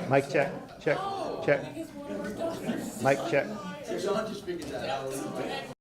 Mic check, check, check. Mic check. Sean just figured that out.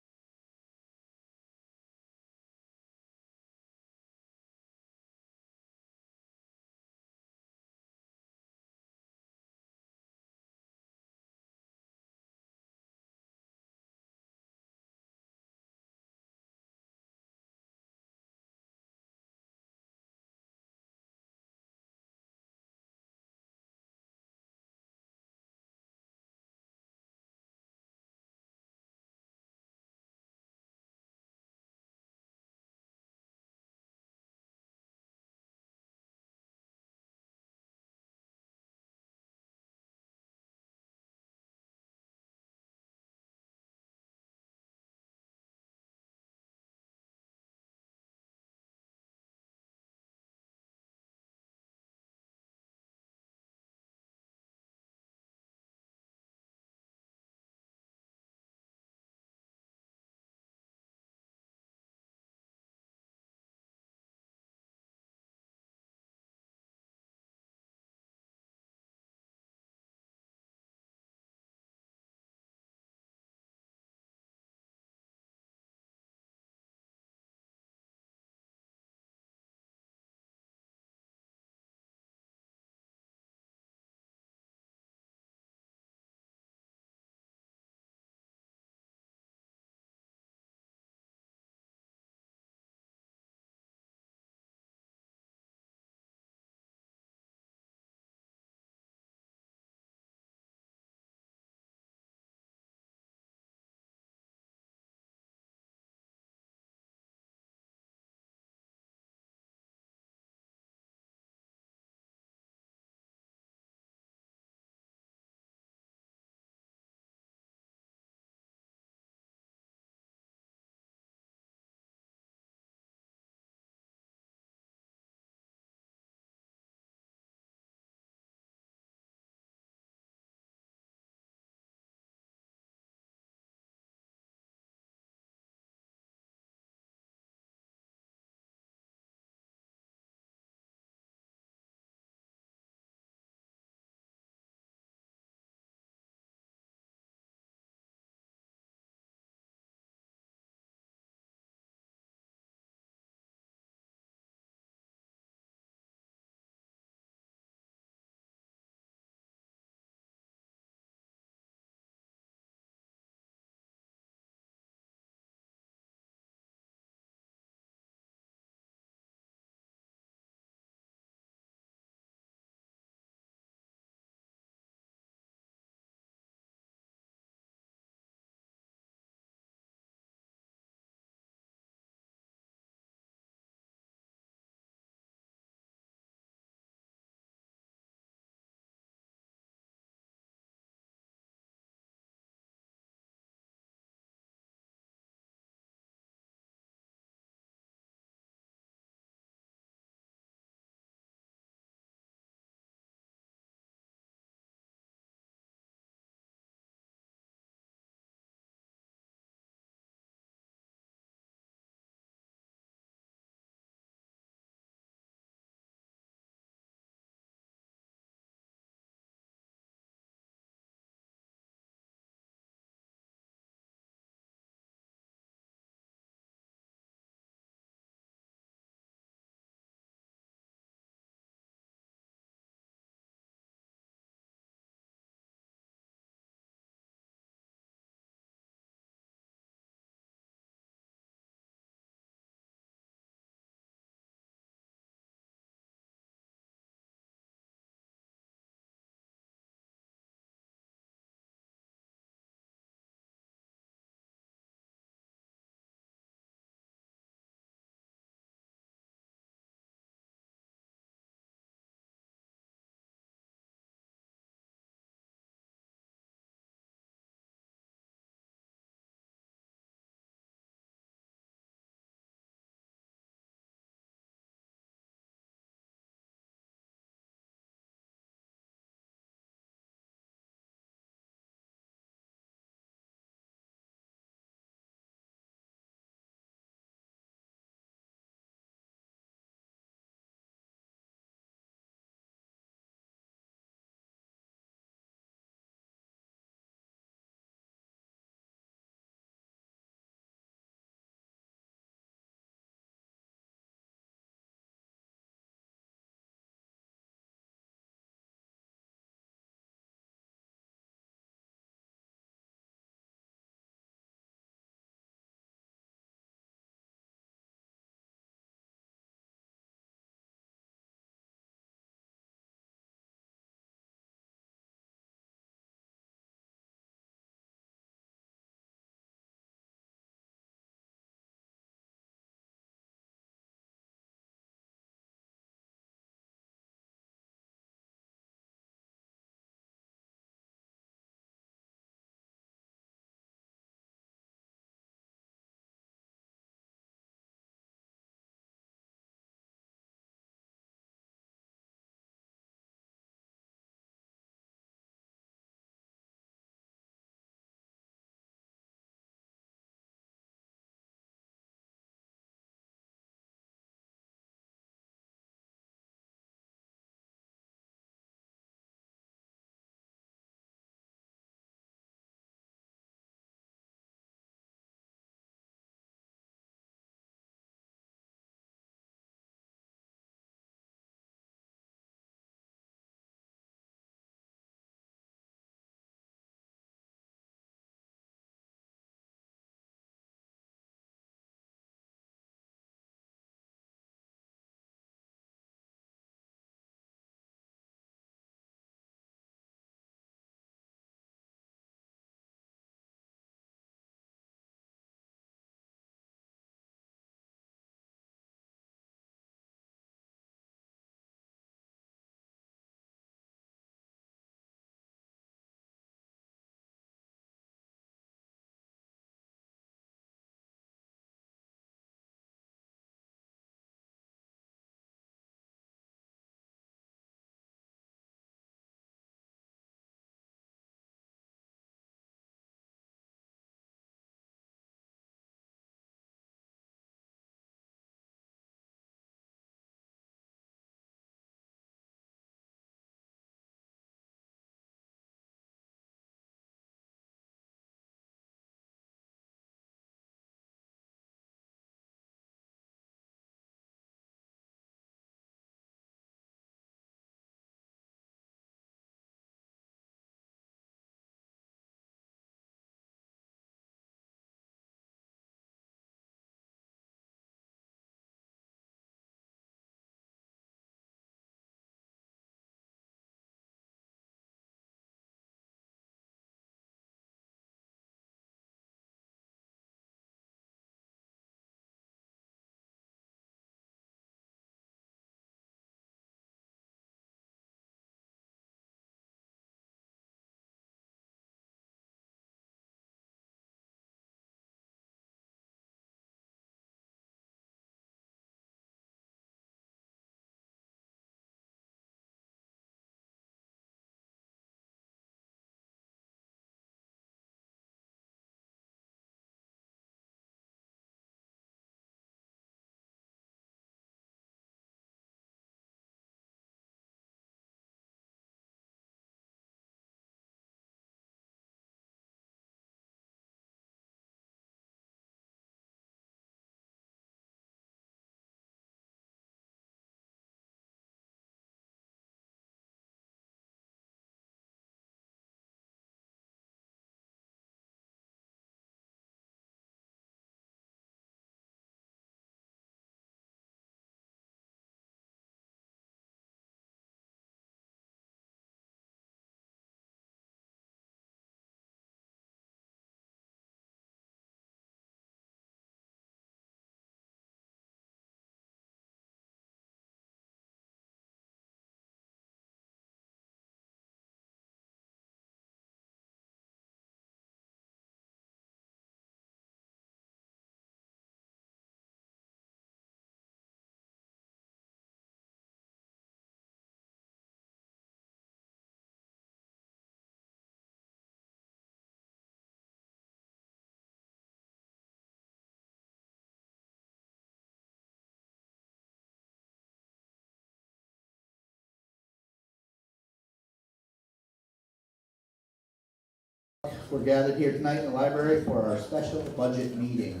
we're gathered here tonight in the library for our special budget meeting.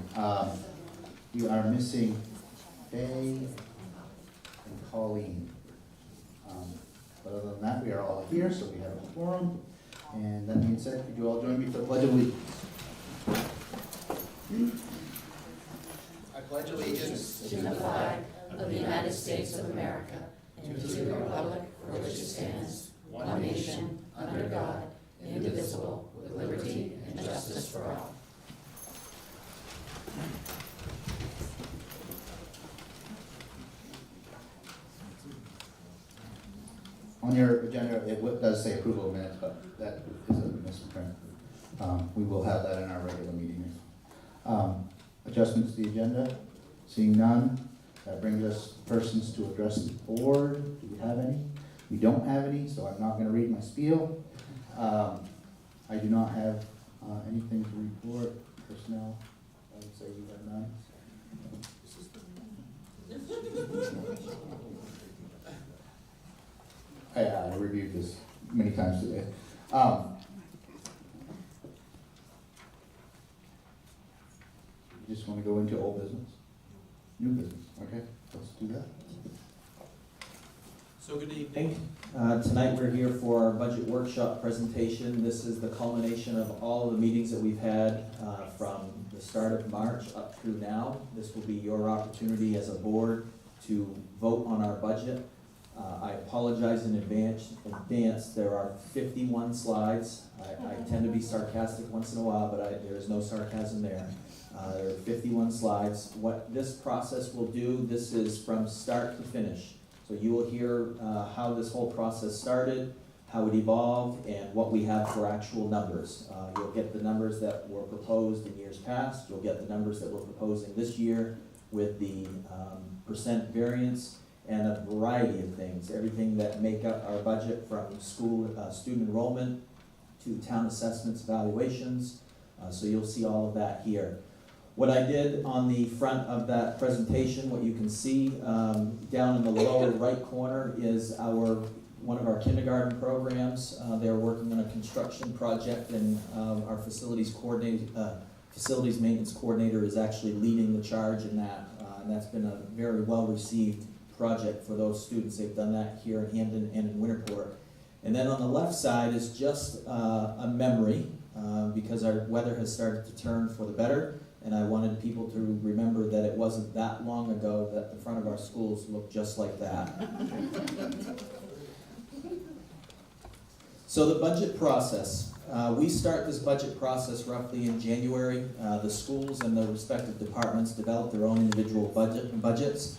We are missing Faye and Colleen. But other than that, we are all here, so we have a quorum. And that being said, could you all join me for the Pledge of Allegiance? I pledge allegiance To the flag of the United States of America and to the republic for which it stands, one nation, under God, indivisible, with liberty and justice for all. On your agenda, it does say approval of minutes, but that is a misprint. We will have that in our regular meeting. Adjustments to the agenda, seeing none, that brings us persons to address the board. Do we have any? We don't have any, so I'm not gonna read my spiel. I do not have anything to report. Personnel, I would say you have none. I reviewed this many times today. You just want to go into old business? New business, okay, let's do that. So good evening. Tonight we're here for our budget workshop presentation. This is the culmination of all of the meetings that we've had from the start of March up through now. This will be your opportunity as a board to vote on our budget. I apologize in advance. There are 51 slides. I tend to be sarcastic once in a while, but there is no sarcasm there. There are 51 slides. What this process will do, this is from start to finish. So you will hear how this whole process started, how it evolved, and what we have for actual numbers. You'll get the numbers that were proposed in years past. You'll get the numbers that we're proposing this year with the percent variance and a variety of things, everything that make up our budget, from school student enrollment to town assessments, valuations. So you'll see all of that here. What I did on the front of that presentation, what you can see down in the lower right corner is one of our kindergarten programs. They're working on a construction project, and our facilities maintenance coordinator is actually leading the charge in that. And that's been a very well received project for those students. They've done that here in Hamden and in Winterport. And then on the left side is just a memory, because our weather has started to turn for the better, and I wanted people to remember that it wasn't that long ago that the front of our schools looked just like that. So the budget process. We start this budget process roughly in January. The schools and the respective departments develop their own individual budgets.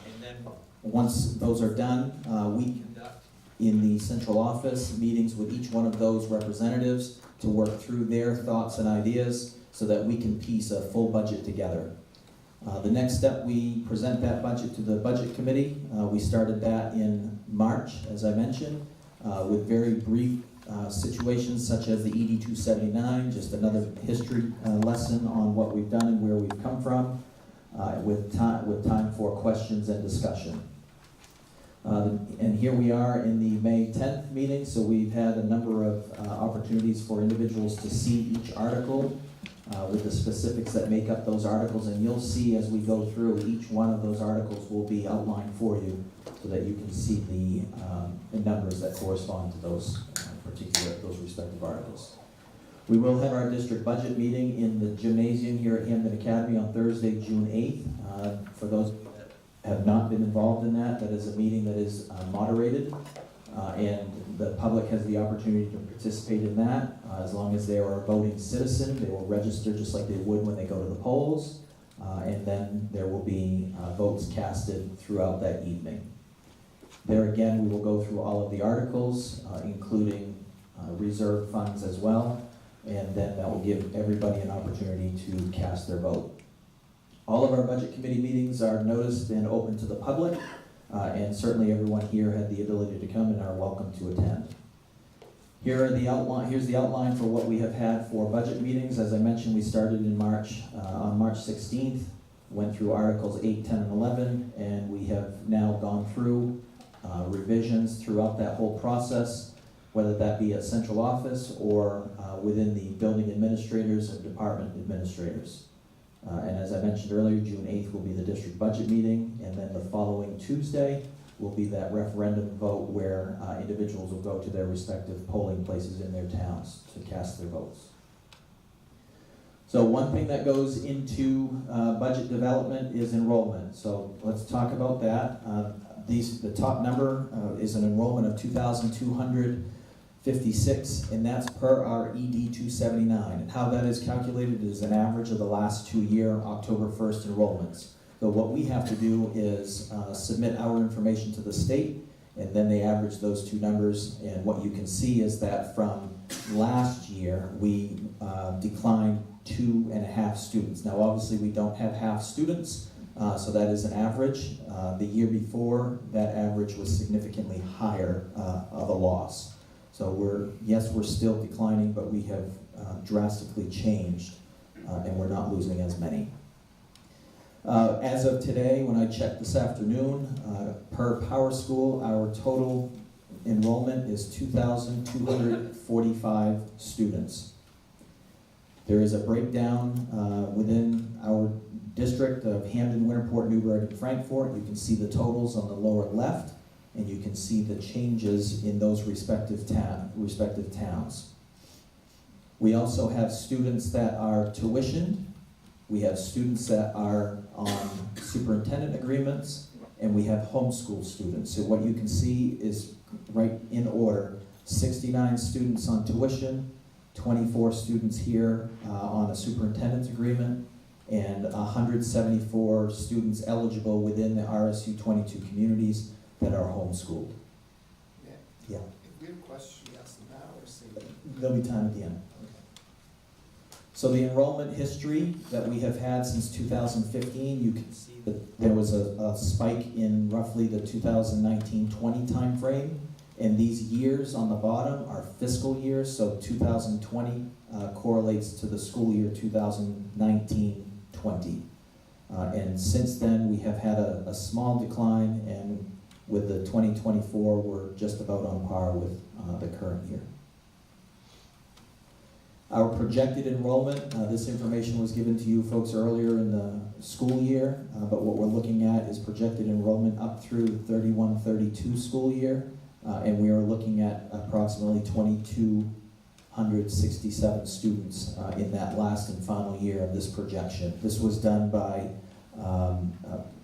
And then once those are done, we conduct in the central office meetings with each one of those representatives to work through their thoughts and ideas so that we can piece a full budget together. The next step, we present that budget to the budget committee. We started that in March, as I mentioned, with very brief situations such as the ED 279, just another history lesson on what we've done and where we've come from, with time for questions and discussion. And here we are in the May 10th meeting, so we've had a number of opportunities for individuals to see each article with the specifics that make up those articles, and you'll see as we go through, each one of those articles will be outlined for you so that you can see the numbers that correspond to those respective articles. We will have our district budget meeting in the gymnasium here at Hamden Academy on Thursday, June 8th. For those that have not been involved in that is a meeting that is moderated, and the public has the opportunity to participate in that. As long as they are a voting citizen, they will register just like they would when they go to the polls, and then there will be votes casted throughout that evening. There again, we will go through all of the articles, including reserve funds as well, and then that will give everybody an opportunity to cast their vote. All of our budget committee meetings are noticed and open to the public, and certainly everyone here had the ability to come and are welcome to attend. Here's the outline for what we have had for budget meetings. As I mentioned, we started in March, on March 16th, went through Articles 8, 10, and 11, and we have now gone through revisions throughout that whole process. whether that be at central office or within the building administrators and department administrators. And as I mentioned earlier, June 8th will be the district budget meeting, and then the following Tuesday will be that referendum vote where individuals will go to their respective polling places in their towns to cast their votes. So one thing that goes into budget development is enrollment. So let's talk about that. The top number is an enrollment of 2,256, and that's per our ED 279. And how that is calculated is an average of the last 2 year October 1st enrollments. So what we have to do is submit our information to the state, and then they average those two numbers. And what you can see is that from last year, we declined 2.5 students. Now, obviously, we don't have half students, so that is an average. The year before, that average was significantly higher of a loss. So we're still declining, but we have drastically changed, and we're not losing as many. As of today, when I checked this afternoon, per Power School, our total enrollment is 2,245 students. There is a breakdown within our district of Hamden, Winterport, Newburgh, and Frankfort. You can see the totals on the lower left, and you can see the changes in those respective towns. We also have students that are tuitioned. We have students that are on superintendent agreements, and we have homeschool students. So what you can see is right in order: 69 students on tuition, 24 students here on a superintendent's agreement, and 174 students eligible within the RSU 22 communities that are homeschooled. Yeah. If we have a question, we ask them now or see. There'll be time at the end. So the enrollment history that we have had since 2015, you can see that there was a spike in roughly the 2019-20 timeframe. And these years on the bottom are fiscal years, so 2020 correlates to the school year 2019-20. And since then, we have had a small decline, and with the 2024, we're just about on par with the current year. Our projected enrollment, this information was given to you folks earlier in the school year, but what we're looking at is projected enrollment up through the 31-32 school year. And we are looking at approximately 2,267 students in that last and final year of this projection. This was done by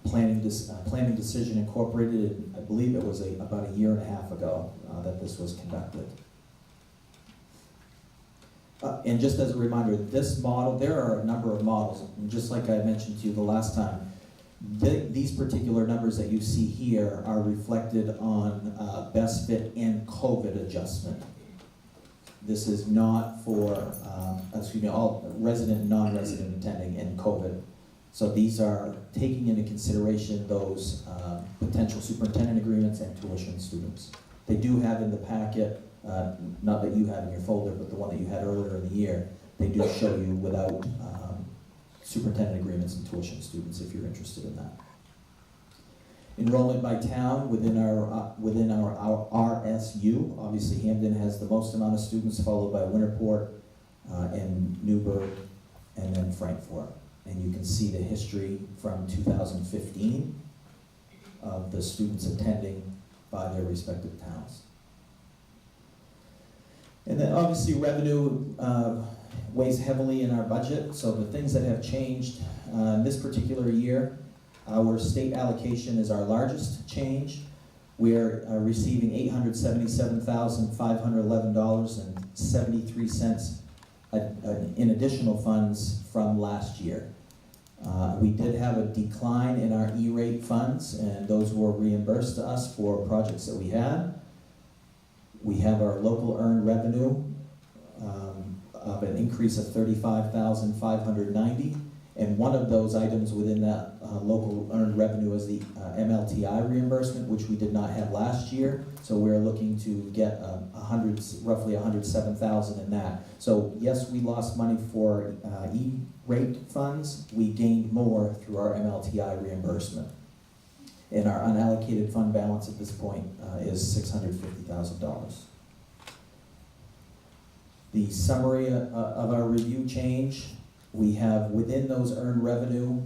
Planning Decision Incorporated, and I believe it was about a year and a half ago that this was conducted. And just as a reminder, this model, there are a number of models, and just like I mentioned to you the last time, these particular numbers that you see here are reflected on best fit and COVID adjustment. This is not for, all resident and non-resident attending and COVID. So these are taking into consideration those potential superintendent agreements and tuition students. They do have in the packet, not that you have in your folder, but the one that you had earlier in the year, they do show you without superintendent agreements and tuition students, if you're interested in that. Enrollment by town within our RSU. Obviously, Hamden has the most amount of students, followed by Winterport and Newburgh, and then Frankfort. And you can see the history from 2015 of the students attending by their respective towns. And then obviously revenue weighs heavily in our budget. So the things that have changed in this particular year, our state allocation is our largest change. We are receiving $877,511.73 in additional funds from last year. We did have a decline in our E-rate funds, and those were reimbursed to us for projects that we had. We have our local earned revenue of an increase of $35,590, and one of those items within that local earned revenue is the MLTI reimbursement, which we did not have last year. So we're looking to get roughly $107,000 in that. So yes, we lost money for E-rate funds. We gained more through our MLTI reimbursement. And our unallocated fund balance at this point is $650,000. The summary of our review change, we have within those earned revenue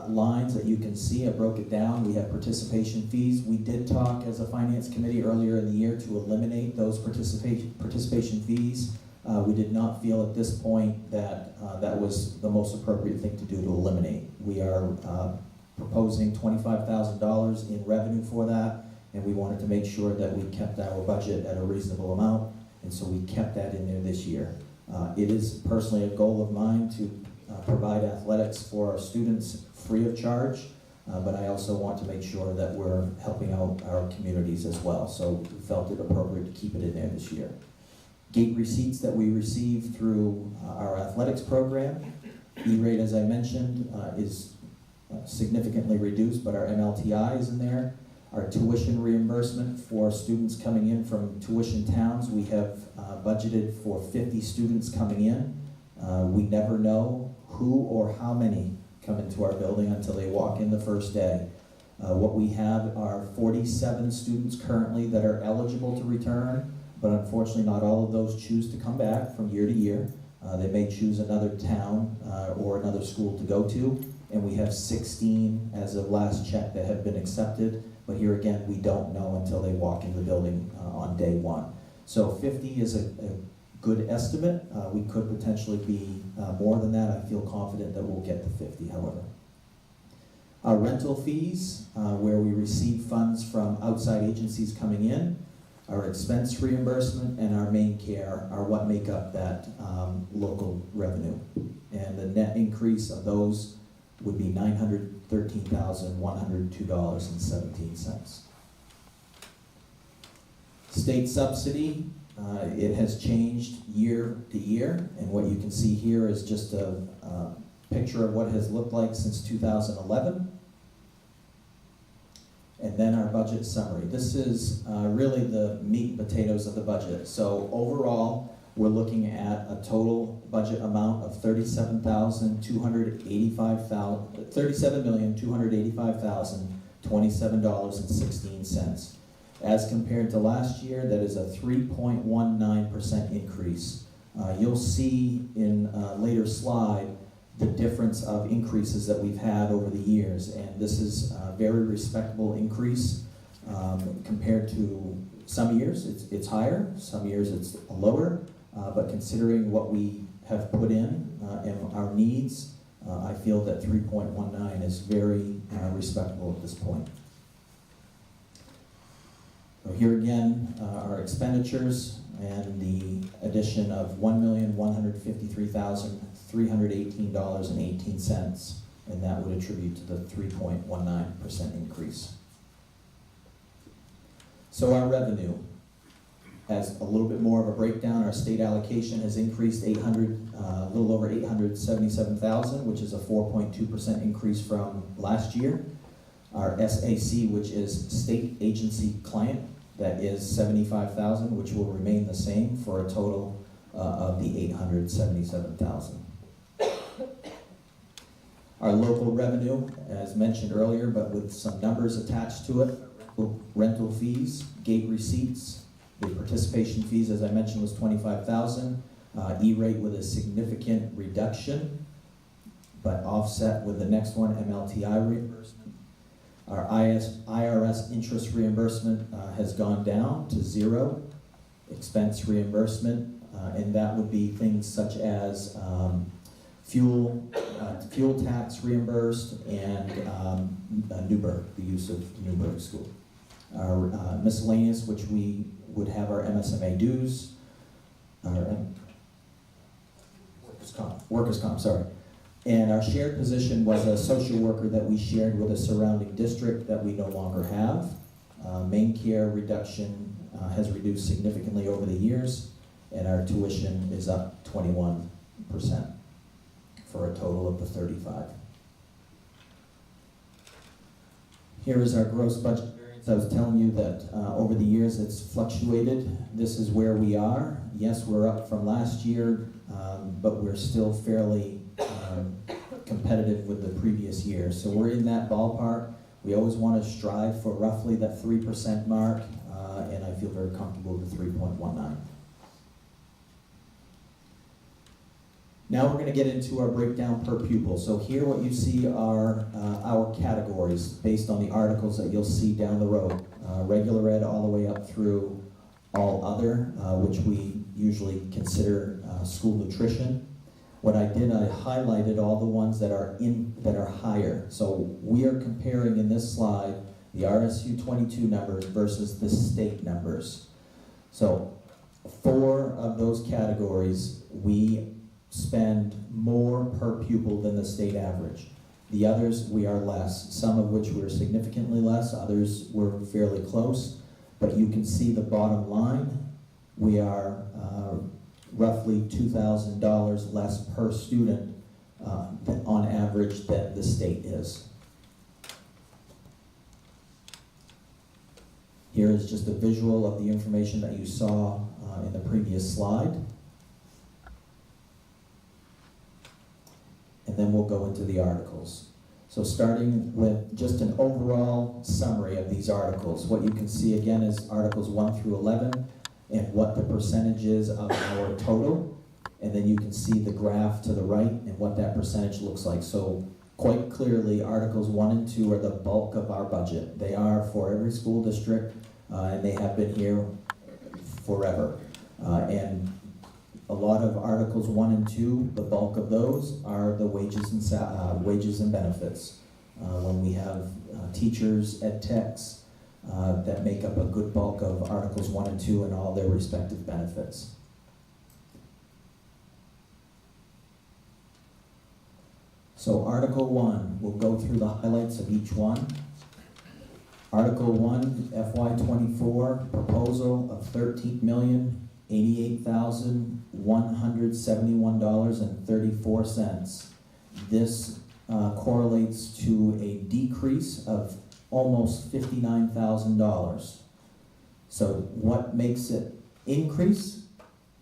lines that you can see, I broke it down, we have participation fees. We did talk as a finance committee earlier in the year to eliminate those participation fees. We did not feel at this point that that was the most appropriate thing to do to eliminate. We are proposing $25,000 in revenue for that, and we wanted to make sure that we kept our budget at a reasonable amount, and so we kept that in there this year. It is personally a goal of mine to provide athletics for our students free of charge, but I also want to make sure that we're helping out our communities as well, so we felt it appropriate to keep it in there this year. Gate receipts that we receive through our athletics program, E-rate, as I mentioned, is significantly reduced, but our MLTI is in there. Our tuition reimbursement for students coming in from tuition towns, we have budgeted for 50 students coming in. We never know who or how many come into our building until they walk in the first day. What we have are 47 students currently that are eligible to return, but unfortunately not all of those choose to come back from year to year. They may choose another town or another school to go to, and we have 16 as of last check that have been accepted, but here again, we don't know until they walk in the building on day one. So 50 is a good estimate. We could potentially be more than that. I feel confident that we'll get to 50, however. Our rental fees, where we receive funds from outside agencies coming in, our expense reimbursement, and our main care are what make up that local revenue. And the net increase of those would be $913,102.17. State subsidy, it has changed year to year, and what you can see here is just a picture of what it has looked like since 2011. And then our budget summary. This is really the meat and potatoes of the budget. So overall, we're looking at a total budget amount of $37,285,027.16. As compared to last year, that is a 3.19% increase. You'll see in a later slide the difference of increases that we've had over the years, and this is a very respectable increase compared to some years it's higher, some years it's lower, but considering what we have put in and our needs, I feel that 3.19 is very respectable at this point. So here again, our expenditures and the addition of $1,153,318.18, and that would attribute to the 3.19% increase. So our revenue has a little bit more of a breakdown. Our state allocation has increased a little over $877,000, which is a 4.2% increase from last year. Our SAC, which is state agency client, that is $75,000, which will remain the same for a total of the $877,000. Our local revenue, as mentioned earlier, but with some numbers attached to it, rental fees, gate receipts, the participation fees, as I mentioned, was $25,000. E-rate with a significant reduction, but offset with the next one, MLTI reimbursement. Our IRS interest reimbursement has gone down to 0. Expense reimbursement, and that would be things such as fuel tax reimbursed and Newburgh, the use of Newburgh School. Our miscellaneous, which we would have our MSMA dues, our workers' comp, sorry. And our shared position was a social worker that we shared with a surrounding district that we no longer have. Main care reduction has reduced significantly over the years, and our tuition is up 21% for a total of the 35. Here is our gross budget variance. I was telling you that over the years it's fluctuated. This is where we are. Yes, we're up from last year, but we're still fairly competitive with the previous year. So we're in that ballpark. We always want to strive for roughly that 3% mark, and I feel very comfortable with 3.19. Now we're going to get into our breakdown per pupil. So here what you see are our categories based on the articles that you'll see down the road. Regular ed all the way up through all other, which we usually consider school nutrition. What I did, I highlighted all the ones that are higher. So we are comparing in this slide the RSU 22 numbers versus the state numbers. So 4 of those categories, we spend more per pupil than the state average. The others, we are less, some of which were significantly less, others were fairly close. But you can see the bottom line, we are roughly $2,000 less per student on average than the state is. Here is just a visual of the information that you saw in the previous slide. And then we'll go into the articles. So starting with just an overall summary of these articles. What you can see again is articles 1 through 11 and what the percentage is of our total. And then you can see the graph to the right and what that percentage looks like. So quite clearly, articles 1 and 2 are the bulk of our budget. They are for every school district, and they have been here forever. And a lot of articles 1 and 2, the bulk of those are the wages and benefits. When we have teachers, ed techs, that make up a good bulk of articles 1 and 2 and all their respective benefits. So Article 1, we'll go through the highlights of each one. Article 1, FY24, proposal of $13,088,171.34. This correlates to a decrease of almost $59,000. So what makes it increase?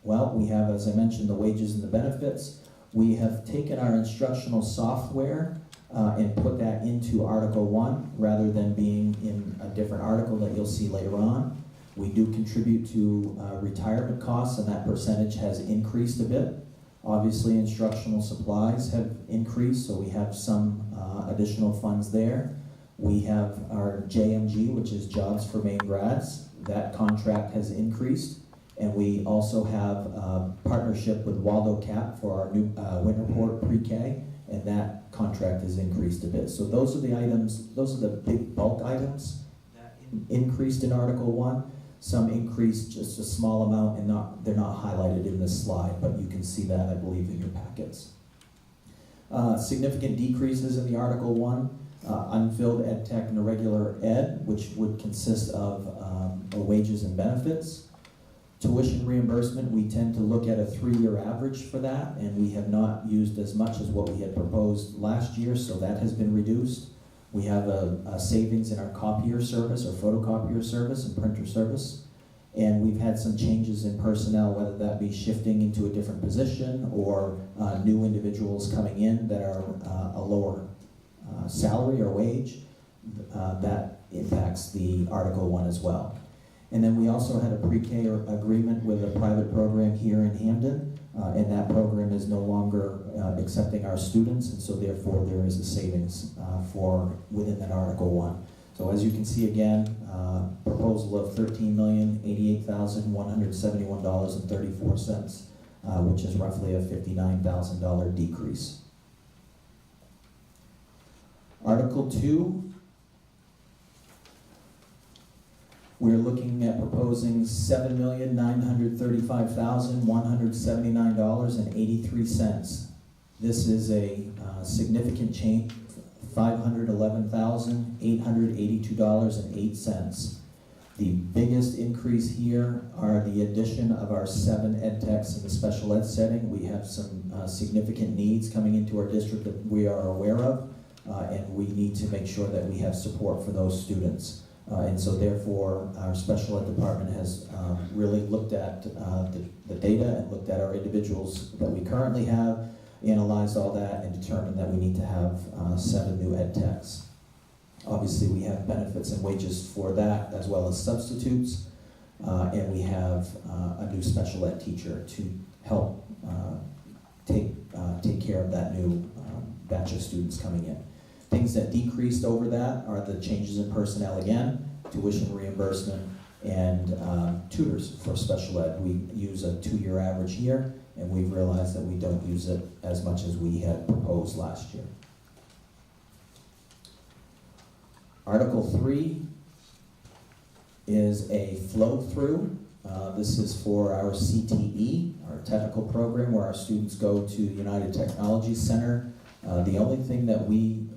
Well, we have, as I mentioned, the wages and the benefits. We have taken our instructional software and put that into Article 1 rather than being in a different article that you'll see later on. We do contribute to retirement costs, and that percentage has increased a bit. Obviously, instructional supplies have increased, so we have some additional funds there. We have our JMG, which is Jobs for Maine Grads. That contract has increased. And we also have a partnership with Waldo Cap for our new Winterport pre-K, and that contract has increased a bit. So those are the items, those are the big bulk items that increased in Article 1. Some increased just a small amount, and they're not highlighted in this slide, but you can see that, I believe, in your packets. Significant decreases in the Article 1, unfilled ed tech and irregular ed, which would consist of wages and benefits. Tuition reimbursement, we tend to look at a 3-year average for that, and we have not used as much as what we had proposed last year, so that has been reduced. We have a savings in our copier service or photocopier service and printer service, and we've had some changes in personnel, whether that be shifting into a different position or new individuals coming in that are a lower salary or wage. That impacts the Article 1 as well. And then we also had a pre-K agreement with a private program here in Hamden, and that program is no longer accepting our students, and so therefore there is a savings for within that Article 1. So as you can see again, proposal of $13,088,171.34, which is roughly a $59,000 decrease. Article 2. We're looking at proposing $7,935,179.83. This is a significant change, $511,882.08. The biggest increase here are the addition of our 7 ed techs in the special ed setting. We have some significant needs coming into our district that we are aware of, and we need to make sure that we have support for those students. And so therefore, our special ed department has really looked at the data and looked at our individuals that we currently have, analyzed all that, and determined that we need to have 7 new ed techs. Obviously, we have benefits and wages for that, as well as substitutes, and we have a new special ed teacher to help take take care of that new batch of students coming in. Things that decreased over that are the changes in personnel again, tuition reimbursement, and tutors for special ed. We use a 2-year average here, and we've realized that we don't use it as much as we had proposed last year. Article 3 is a flow-through. This is for our CTE, our technical program, where our students go to United Technology Center. The only thing that we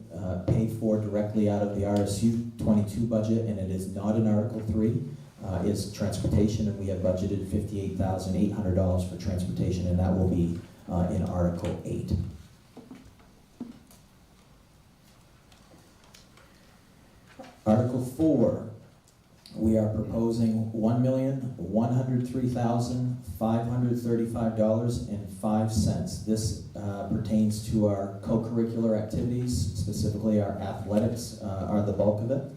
pay for directly out of the RSU 22 budget, and it is not in Article 3, is transportation, and we have budgeted $58,800 for transportation, and that will be in Article 8. Article 4, we are proposing $1,103,535.05. This pertains to our co-curricular activities, specifically our athletics are the bulk of it.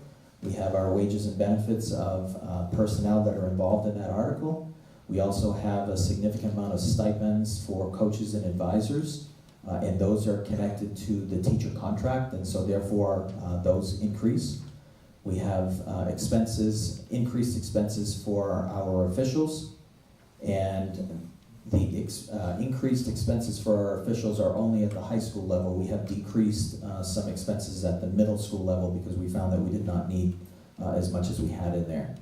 We have our wages and benefits of personnel that are involved in that article. We also have a significant amount of stipends for coaches and advisors, and those are connected to the teacher contract, and so therefore those increase. We have increased expenses for our officials, and the increased expenses for our officials are only at the high school level. We have decreased some expenses at the middle school level because we found that we did not need as much as we had in there.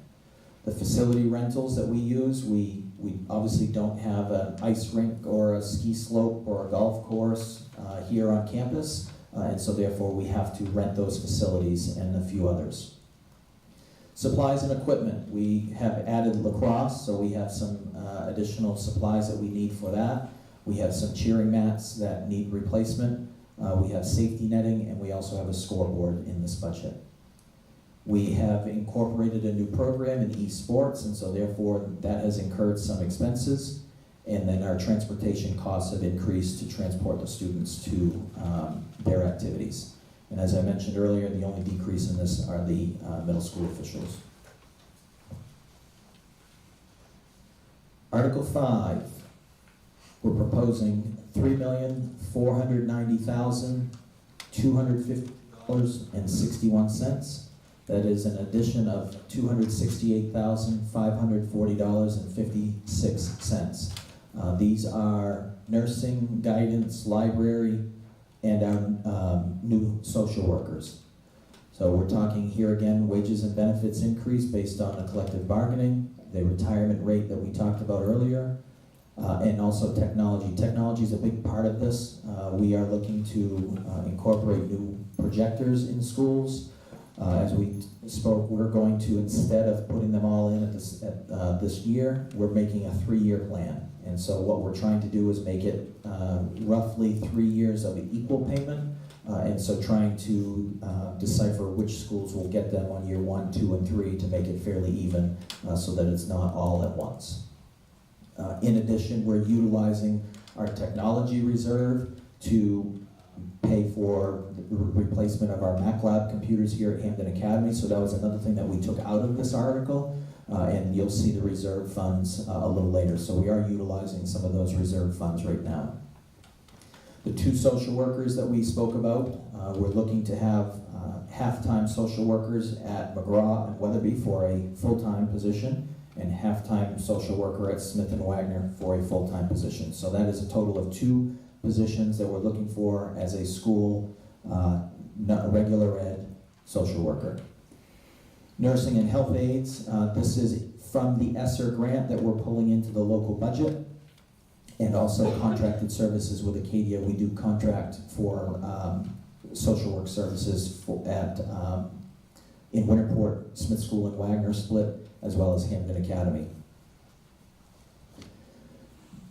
The facility rentals that we use, we obviously don't have an ice rink or a ski slope or a golf course here on campus. And so therefore we have to rent those facilities and a few others. Supplies and equipment, we have added lacrosse, so we have some additional supplies that we need for that. We have some cheering mats that need replacement. We have safety netting, and we also have a scoreboard in this budget. We have incorporated a new program in esports, and so therefore that has incurred some expenses. And then our transportation costs have increased to transport the students to their activities. And as I mentioned earlier, the only decrease in this are the middle school officials. Article 5, we're proposing $3,490,250.61. That is an addition of $268,540.56. These are nursing, guidance, library, and our new social workers. So we're talking here again, wages and benefits increase based on the collective bargaining, the retirement rate that we talked about earlier, and also technology. Technology is a big part of this. We are looking to incorporate new projectors in schools. As we spoke, we're going to, instead of putting them all in at this year, we're making a 3-year plan. And so what we're trying to do is make it roughly 3 years of equal payment, and so trying to decipher which schools will get them on year 1, 2, and 3 to make it fairly even, so that it's not all at once. In addition, we're utilizing our technology reserve to pay for the replacement of our Mac Lab computers here at Hampden Academy, so that was another thing that we took out of this article. And you'll see the reserve funds a little later. So we are utilizing some of those reserve funds right now. The 2 social workers that we spoke about, we're looking to have half-time social workers at McGraw and Weatherby for a full-time position, and half-time social worker at Smith & Wagner for a full-time position. So that is a total of 2 positions that we're looking for as a school regular ed social worker. Nursing and health aides, this is from the ESSER grant that we're pulling into the local budget, and also contracted services with Acadia. We do contract for social work services in Winterport, Smith School and Wagner split, as well as Hampden Academy.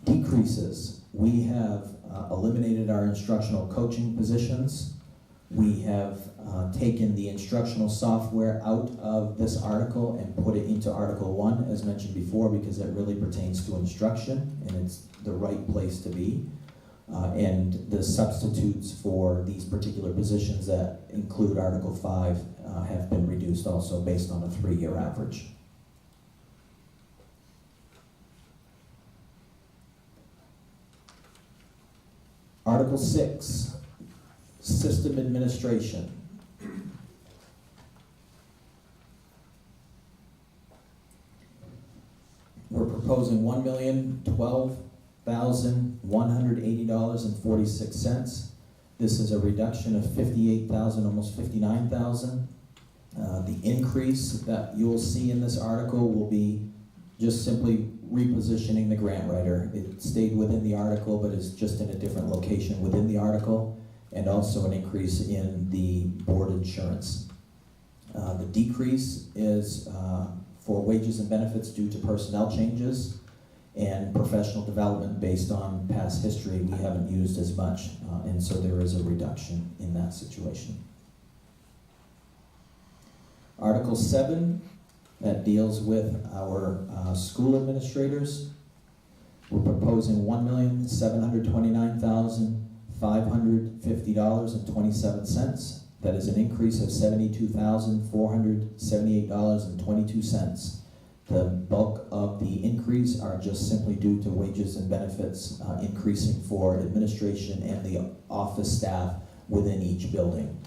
Decreases, we have eliminated our instructional coaching positions. We have taken the instructional software out of this article and put it into Article 1, as mentioned before, because it really pertains to instruction, and it's the right place to be. And the substitutes for these particular positions that include Article 5 have been reduced also based on a 3-year average. Article 6, System Administration. We're proposing $1,012,180.46. This is a reduction of $58,000, almost $59,000. The increase that you will see in this article will be just simply repositioning the grant writer. It stayed within the article, but is just in a different location within the article, and also an increase in the board insurance. The decrease is for wages and benefits due to personnel changes and professional development based on past history. We haven't used as much, and so there is a reduction in that situation. Article 7, that deals with our school administrators. We're proposing $1,729,550.27. That is an increase of $72,478.22. The bulk of the increase are just simply due to wages and benefits increasing for administration and the office staff within each building.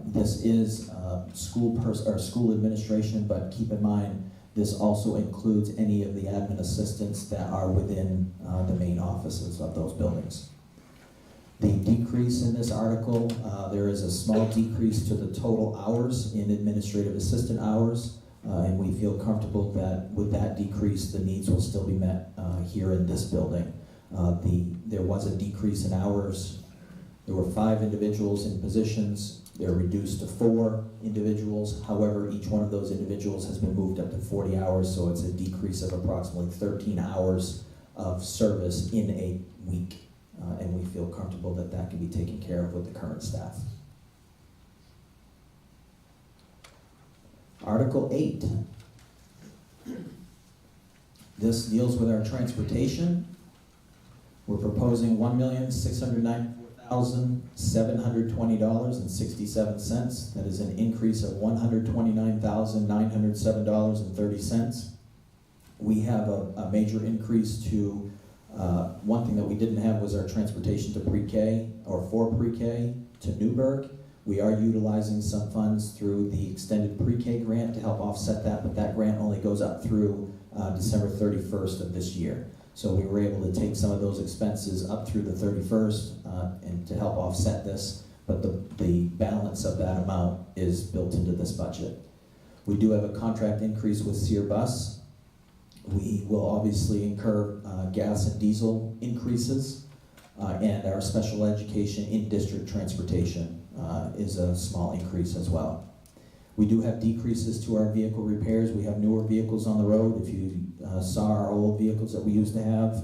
This is school administration, but keep in mind this also includes any of the admin assistants that are within the main offices of those buildings. The decrease in this article, there is a small decrease to the total hours in administrative assistant hours, and we feel comfortable that with that decrease, the needs will still be met here in this building. There was a decrease in hours. There were 5 individuals in positions. They're reduced to 4 individuals. However, each one of those individuals has been moved up to 40 hours, so it's a decrease of approximately 13 hours of service in a week. And we feel comfortable that that can be taken care of with the current staff. Article 8. This deals with our transportation. We're proposing $1,694,720.67. That is an increase of $129,907.30. We have a major increase to one thing that we didn't have was our transportation to pre-K or for pre-K to Newburgh. We are utilizing some funds through the extended pre-K grant to help offset that, but that grant only goes up through December 31st of this year. So we were able to take some of those expenses up through the 31st and to help offset this, but the balance of that amount is built into this budget. We do have a contract increase with Sear Bus. We will obviously incur gas and diesel increases, and our special education in-district transportation is a small increase as well. We do have decreases to our vehicle repairs. We have newer vehicles on the road. If you saw our old vehicles that we used to have,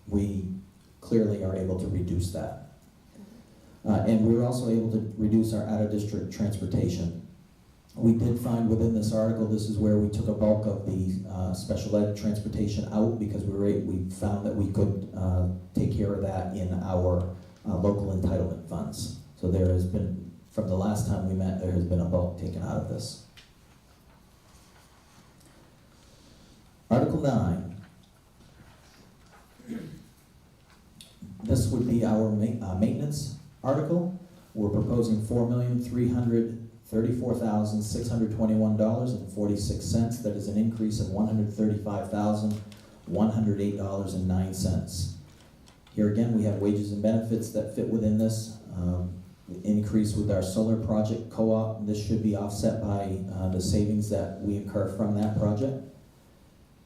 we clearly are able to reduce that. And we were also able to reduce our out-of-district transportation. We did find within this article, this is where we took a bulk of the special ed transportation out because we found that we could take care of that in our local entitlement funds. So there has been, from the last time we met, there has been a bulk taken out of this. Article 9. This would be our maintenance article. We're proposing $4,334,621.46. That is an increase of $135,108.09. Here again, we have wages and benefits that fit within this. Increase with our solar project co-op. This should be offset by the savings that we incur from that project.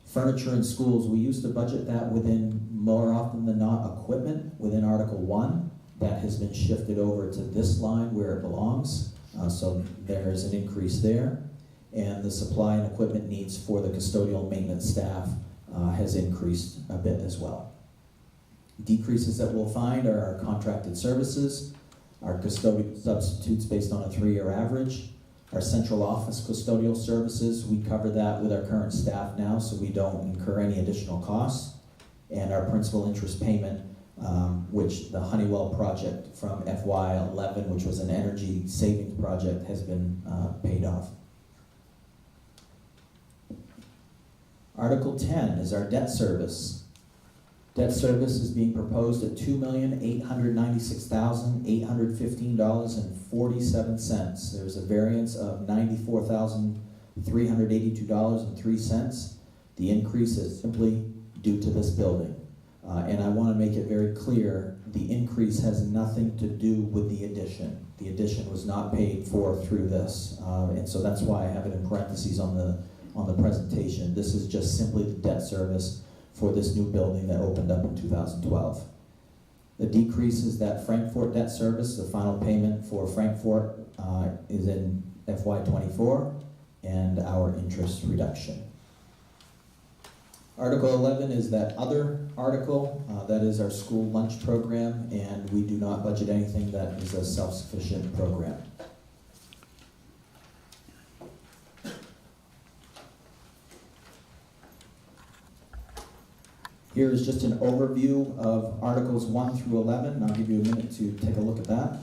Furniture in schools, we used to budget that within, more often than not, equipment within Article 1. That has been shifted over to this line where it belongs. So there is an increase there. And the supply and equipment needs for the custodial maintenance staff has increased a bit as well. Decreases that we'll find are our contracted services, our custodial substitutes based on a 3-year average, our central office custodial services. We cover that with our current staff now, so we don't incur any additional costs, and our principal interest payment, which the Honeywell project from FY11, which was an energy savings project, has been paid off. Article 10 is our debt service. Debt service is being proposed at $2,896,815.47. There's a variance of $94,382.03. The increase is simply due to this building. And I want to make it very clear, the increase has nothing to do with the addition. The addition was not paid for through this. And so that's why I have it in parentheses on the presentation. This is just simply the debt service for this new building that opened up in 2012. The decrease is that Frankfort debt service, the final payment for Frankfort is in FY24, and our interest reduction. Article 11 is that other article, that is our school lunch program, and we do not budget anything that is a self-sufficient program. Here is just an overview of Articles 1 through 11, and I'll give you a minute to take a look at that.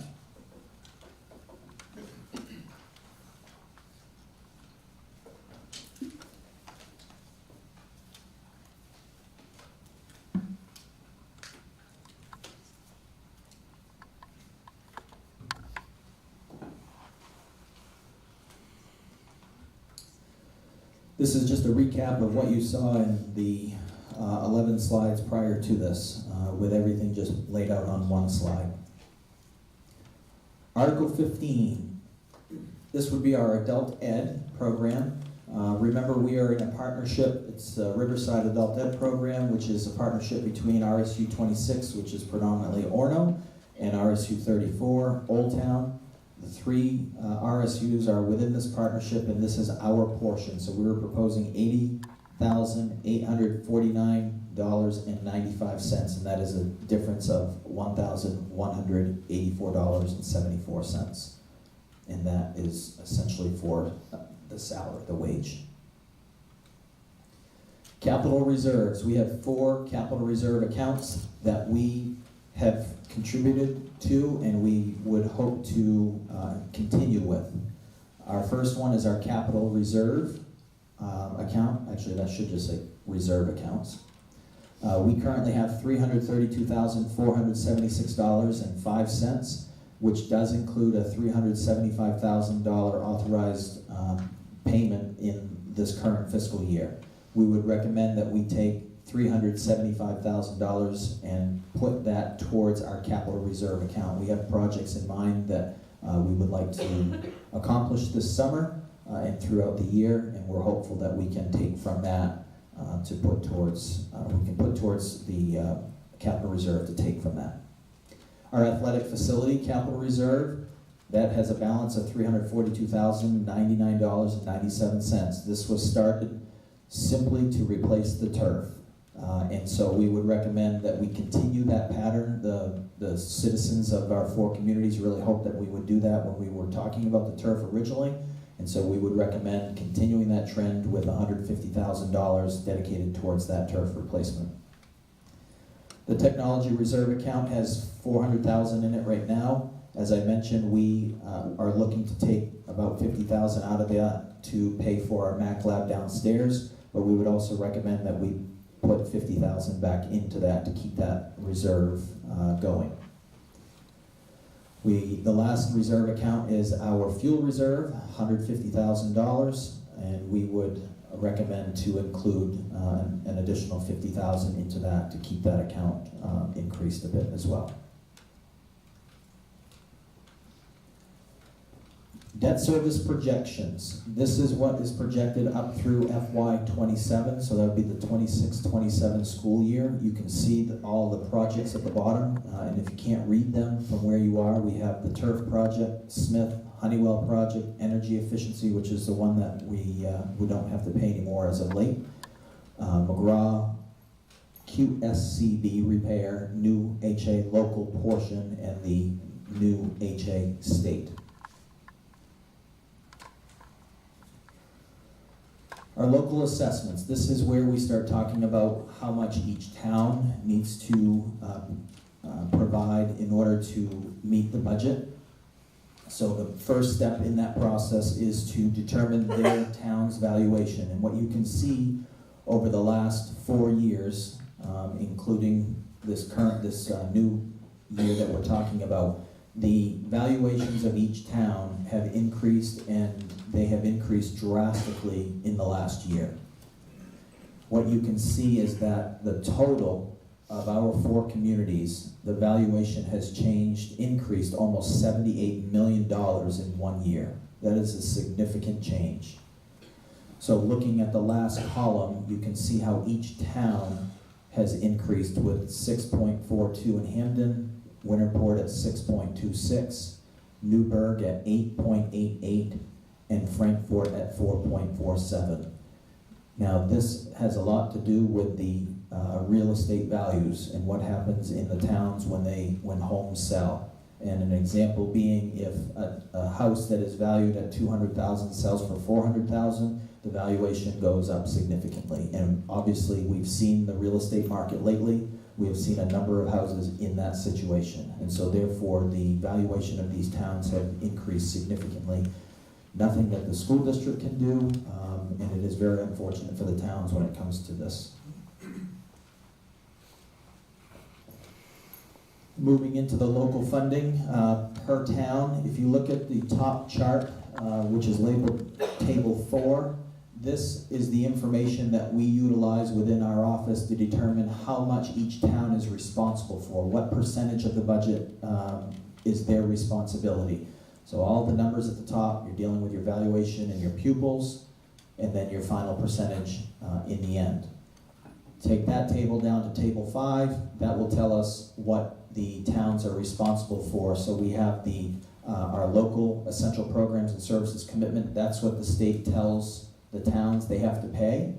This is just a recap of what you saw in the 11 slides prior to this, with everything just laid out on one slide. Article 15, this would be our adult ed program. Remember, we are in a partnership. It's the Riverside Adult Ed program, which is a partnership between RSU 26, which is predominantly Orono, and RSU 34, Old Town. The three RSUs are within this partnership, and this is our portion. So we were proposing $80,849.95, and that is a difference of $1,184.74. And that is essentially for the salary, the wage. Capital reserves. We have 4 capital reserve accounts that we have contributed to and we would hope to continue with. Our first one is our capital reserve account. Actually, that should just say reserve accounts. We currently have $332,476.05, which does include a $375,000 authorized payment in this current fiscal year. We would recommend that we take $375,000 and put that towards our capital reserve account. We have projects in mind that we would like to accomplish this summer and throughout the year, and we're hopeful that we can take from that to put towards, the capital reserve to take from that. Our athletic facility capital reserve, that has a balance of $342,099.97. This was started simply to replace the turf. And so we would recommend that we continue that pattern. The citizens of our 4 communities really hoped that we would do that when we were talking about the turf originally. And so we would recommend continuing that trend with $150,000 dedicated towards that turf replacement. The technology reserve account has $400,000 in it right now. As I mentioned, we are looking to take about $50,000 out of that to pay for our Mac lab downstairs, but we would also recommend that we put $50,000 back into that to keep that reserve going. The last reserve account is our fuel reserve, $150,000, and we would recommend to include an additional $50,000 into that to keep that account increased a bit as well. Debt service projections. This is what is projected up through FY27, so that would be the 26-27 school year. You can see all the projects at the bottom, and if you can't read them from where you are, we have the turf project, Smith, Honeywell project, energy efficiency, which is the one that we don't have to pay anymore as of late, McGraw, QSCB repair, new HA local portion, and the new HA state. Our local assessments. This is where we start talking about how much each town needs to provide in order to meet the budget. So the first step in that process is to determine their town's valuation. And what you can see over the last 4 years, including this new year that we're talking about, the valuations of each town have increased, and they have increased drastically in the last year. What you can see is that the total of our 4 communities, the valuation has increased almost $78 million in 1 year. That is a significant change. So looking at the last column, you can see how each town has increased, with 6.42 in Hampden, Winterport at 6.26, Newburgh at 8.88, and Frankfort at 4.47. Now this has a lot to do with the real estate values and what happens in the towns when homes sell. And an example being, if a house that is valued at $200,000 sells for $400,000, the valuation goes up significantly. And obviously we've seen the real estate market lately. We have seen a number of houses in that situation. And so therefore the valuation of these towns have increased significantly. Nothing that the school district can do, and it is very unfortunate for the towns when it comes to this. Moving into the local funding per town, if you look at the top chart, which is labeled Table 4, this is the information that we utilize within our office to determine how much each town is responsible for, what percentage of the budget is their responsibility. So all the numbers at the top, you're dealing with your valuation and your pupils, and then your final percentage in the end. Take that table down to Table 5, that will tell us what the towns are responsible for. So we have our local essential programs and services commitment. That's what the state tells the towns they have to pay.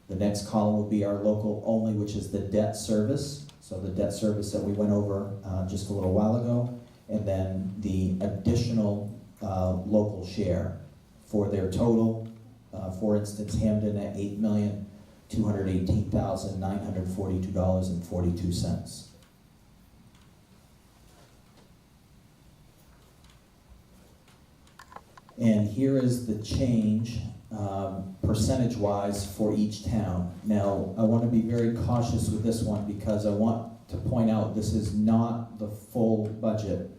The next column will be our local only, which is the debt service. So the debt service that we went over just a little while ago. And then the additional local share for their total. For instance, Hampden at $8,218,942.42. And here is the change percentage-wise for each town. Now, I want to be very cautious with this one because I want to point out this is not the full budget.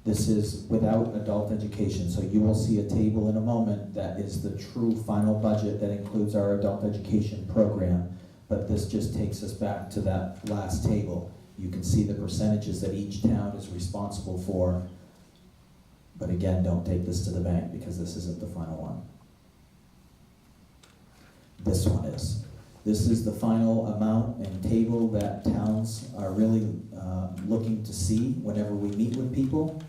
This is without adult education. So you will see a table in a moment that is the true final budget that includes our adult education program. But this just takes us back to that last table. You can see the percentages that each town is responsible for. But again, don't take this to the bank because this isn't the final one. This one is. This is the final amount and table that towns are really looking to see whenever we meet with people.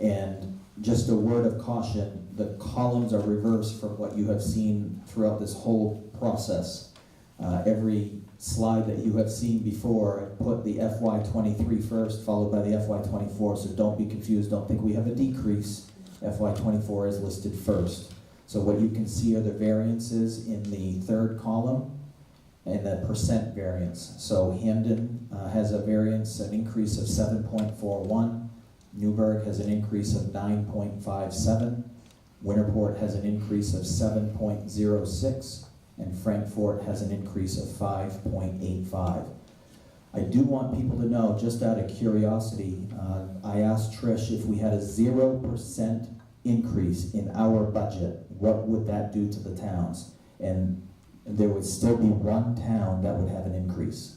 And just a word of caution, the columns are reversed from what you have seen throughout this whole process. Every slide that you have seen before, I put the FY23 first, followed by the FY24, so don't be confused, don't think we have a decrease. FY24 is listed first. So what you can see are the variances in the third column and the percent variance. So Hampden has a variance, an increase of 7.41. Newburgh has an increase of 9.57. Winterport has an increase of 7.06. And Frankfort has an increase of 5.85. I do want people to know, just out of curiosity, I asked Trish if we had a 0% increase in our budget, what would that do to the towns? And there would still be one town that would have an increase.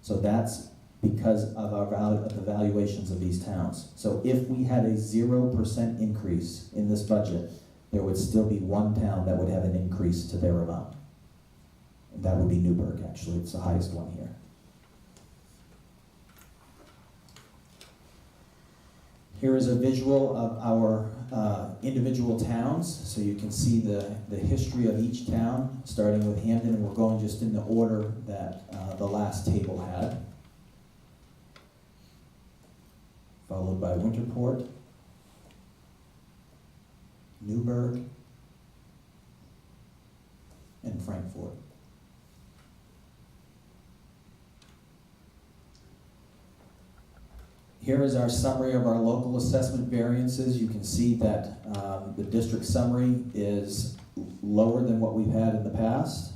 So that's because of the valuations of these towns. So if we had a 0% increase in this budget, there would still be one town that would have an increase to their amount. And that would be Newburgh, actually. It's the highest one here. Here is a visual of our individual towns. So you can see the history of each town, starting with Hampden, and we're going just in the order that the last table had. Followed by Winterport, Newburgh, and Frankfort. Here is our summary of our local assessment variances. You can see that the district summary is lower than what we've had in the past.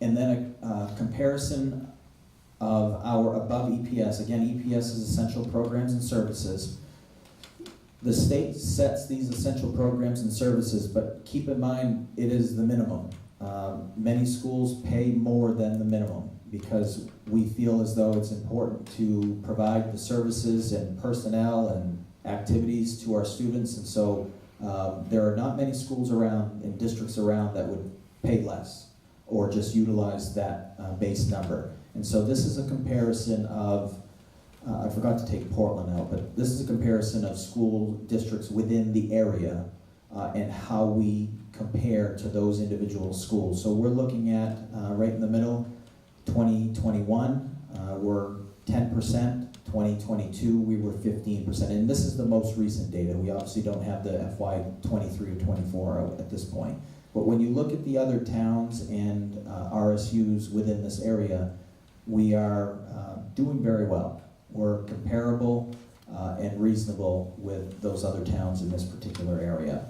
And then a comparison of our above EPS. Again, EPS is essential programs and services. The state sets these essential programs and services, but keep in mind, it is the minimum. Many schools pay more than the minimum because we feel as though it's important to provide the services and personnel and activities to our students. And so there are not many schools around and districts around that would pay less or just utilize that base number. And so this is a comparison of, I forgot to take Portland out, but this is a comparison of school districts within the area and how we compare to those individual schools. So we're looking at, right in the middle, 2021, we're 10%, 2022, we were 15%, and this is the most recent data. We obviously don't have the FY 23 or 24 out at this point. But when you look at the other towns and RSUs within this area, we are doing very well. We're comparable and reasonable with those other towns in this particular area.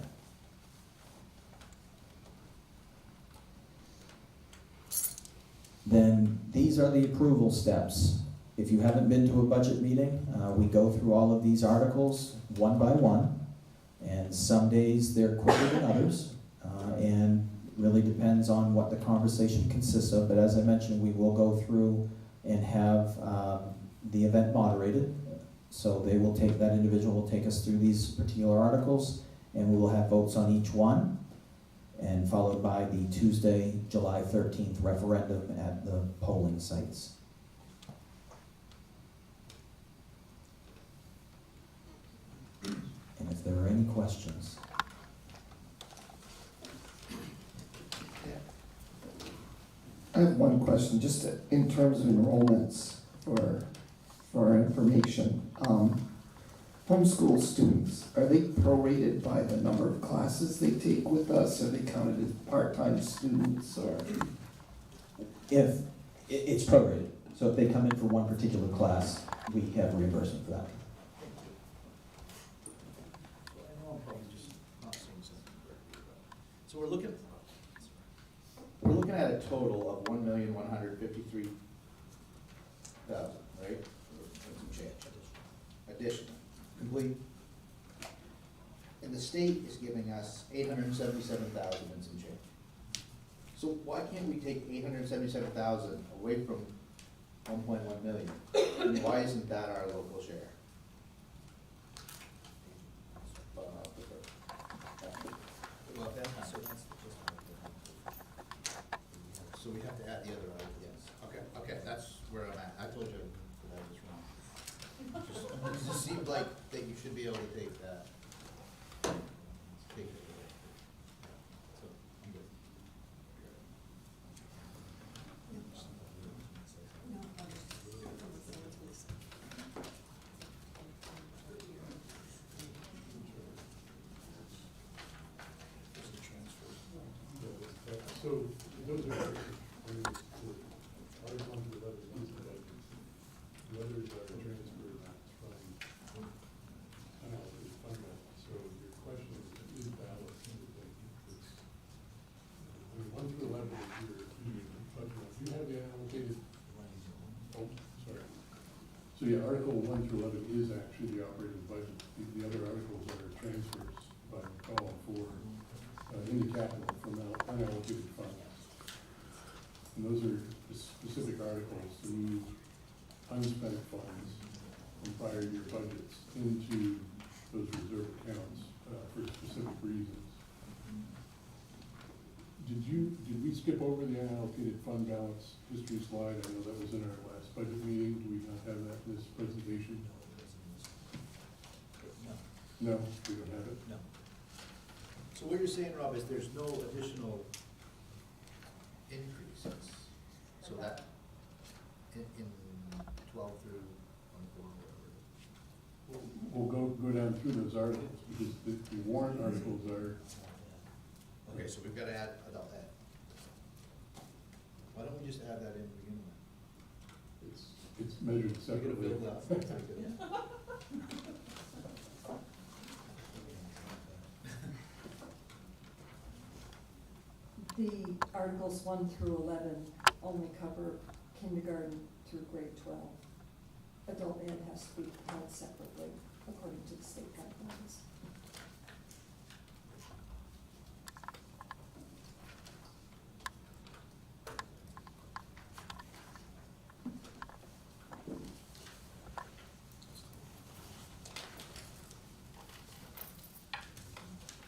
Then these are the approval steps. If you haven't been to a budget meeting, we go through all of these articles one by one, and some days they're quicker than others, and really depends on what the conversation consists of. But as I mentioned, we will go through and have the event moderated. So they will take, that individual will take us through these particular articles, and we will have votes on each one, and followed by the Tuesday, July 13th referendum at the polling sites. And if there are any questions. I have one question, just in terms of enrollments for our information. Homeschool students, are they prorated by the number of classes they take with us? Are they counted as part-time students, or? If, it's prorated, so if they come in for one particular class, we have reimbursement for that. So we're looking at a total of 1,153,000, right? And some change. Additional, complete. And the state is giving us 877,000 and some change. So why can't we take 877,000 away from 1.1 million? And why isn't that our local share? Well, that's, so we have to add the other item, yes. Okay, that's where I'm at. I told you that I was wrong. It just seemed like that you should be able to take that. Take it away. So, I'm good. So those are, I mean, Article 1 to 11 is the budget. The others are transferred from unallocated fund balance. So your question is valid. It's, I mean, 1 through 11 is your budget. Do you have the unallocated? Oh, sorry. So yeah, Article 1 through 11 is actually the operating budget. The other articles are transfers by call for into capital from unallocated funds. And those are the specific articles to move unspent funds from prior year budgets into those reserve accounts for specific reasons. Did we skip over the unallocated fund balance history slide? I know that was in our last budget meeting. Do we not have that in this presentation? No. No, we don't have it? No. So what you're saying, Rob, is there's no additional increases, so that in 12 through 24, whatever. We'll go down through those articles, because the warrant articles are, Okay, so we've got to add adult ed. Why don't we just add that in to begin with? it's measured We're gonna separately. build up. The Articles 1 through 11 only cover kindergarten through grade 12. Adult ed has to be held separately according to the state guidelines.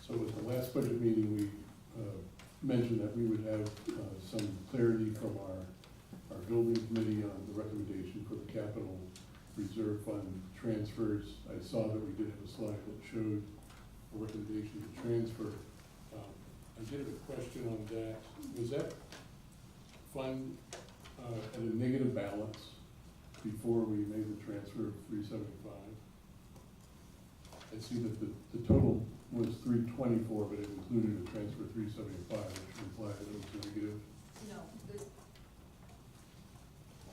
So at the last budget meeting, we mentioned that we would have some clarity from our building committee on the recommendation for the capital reserve fund transfers. I saw that we did have a slide that showed a recommendation to transfer. I did have a question on that. Was that fund at a negative balance before we made the transfer of 375? I see that the total was 324, but it included a transfer of 375, which implied that it was negative. No,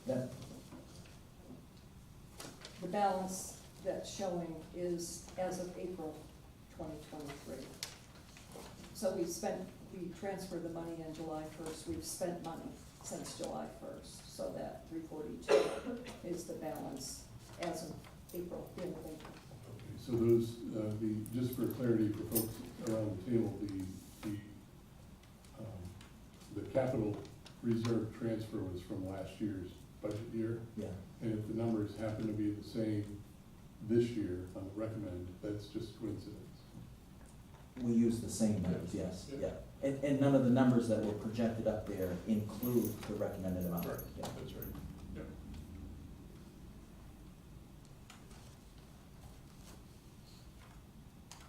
That, the balance that's showing is as of April 2023. So we transferred the money on July 1st. We've spent money since July 1st. So that 342 is the balance as of April, the end of April. Okay, so those, just for clarity for folks around the table, the capital reserve transfer was from last year's budget year. yeah, And if the numbers happen to be the same this year on the recommend, that's just coincidence. we use the same numbers, yes, Yeah. yeah. And none of the numbers that were projected up there include the recommended amount. Correct. Yeah. That's right. Yeah.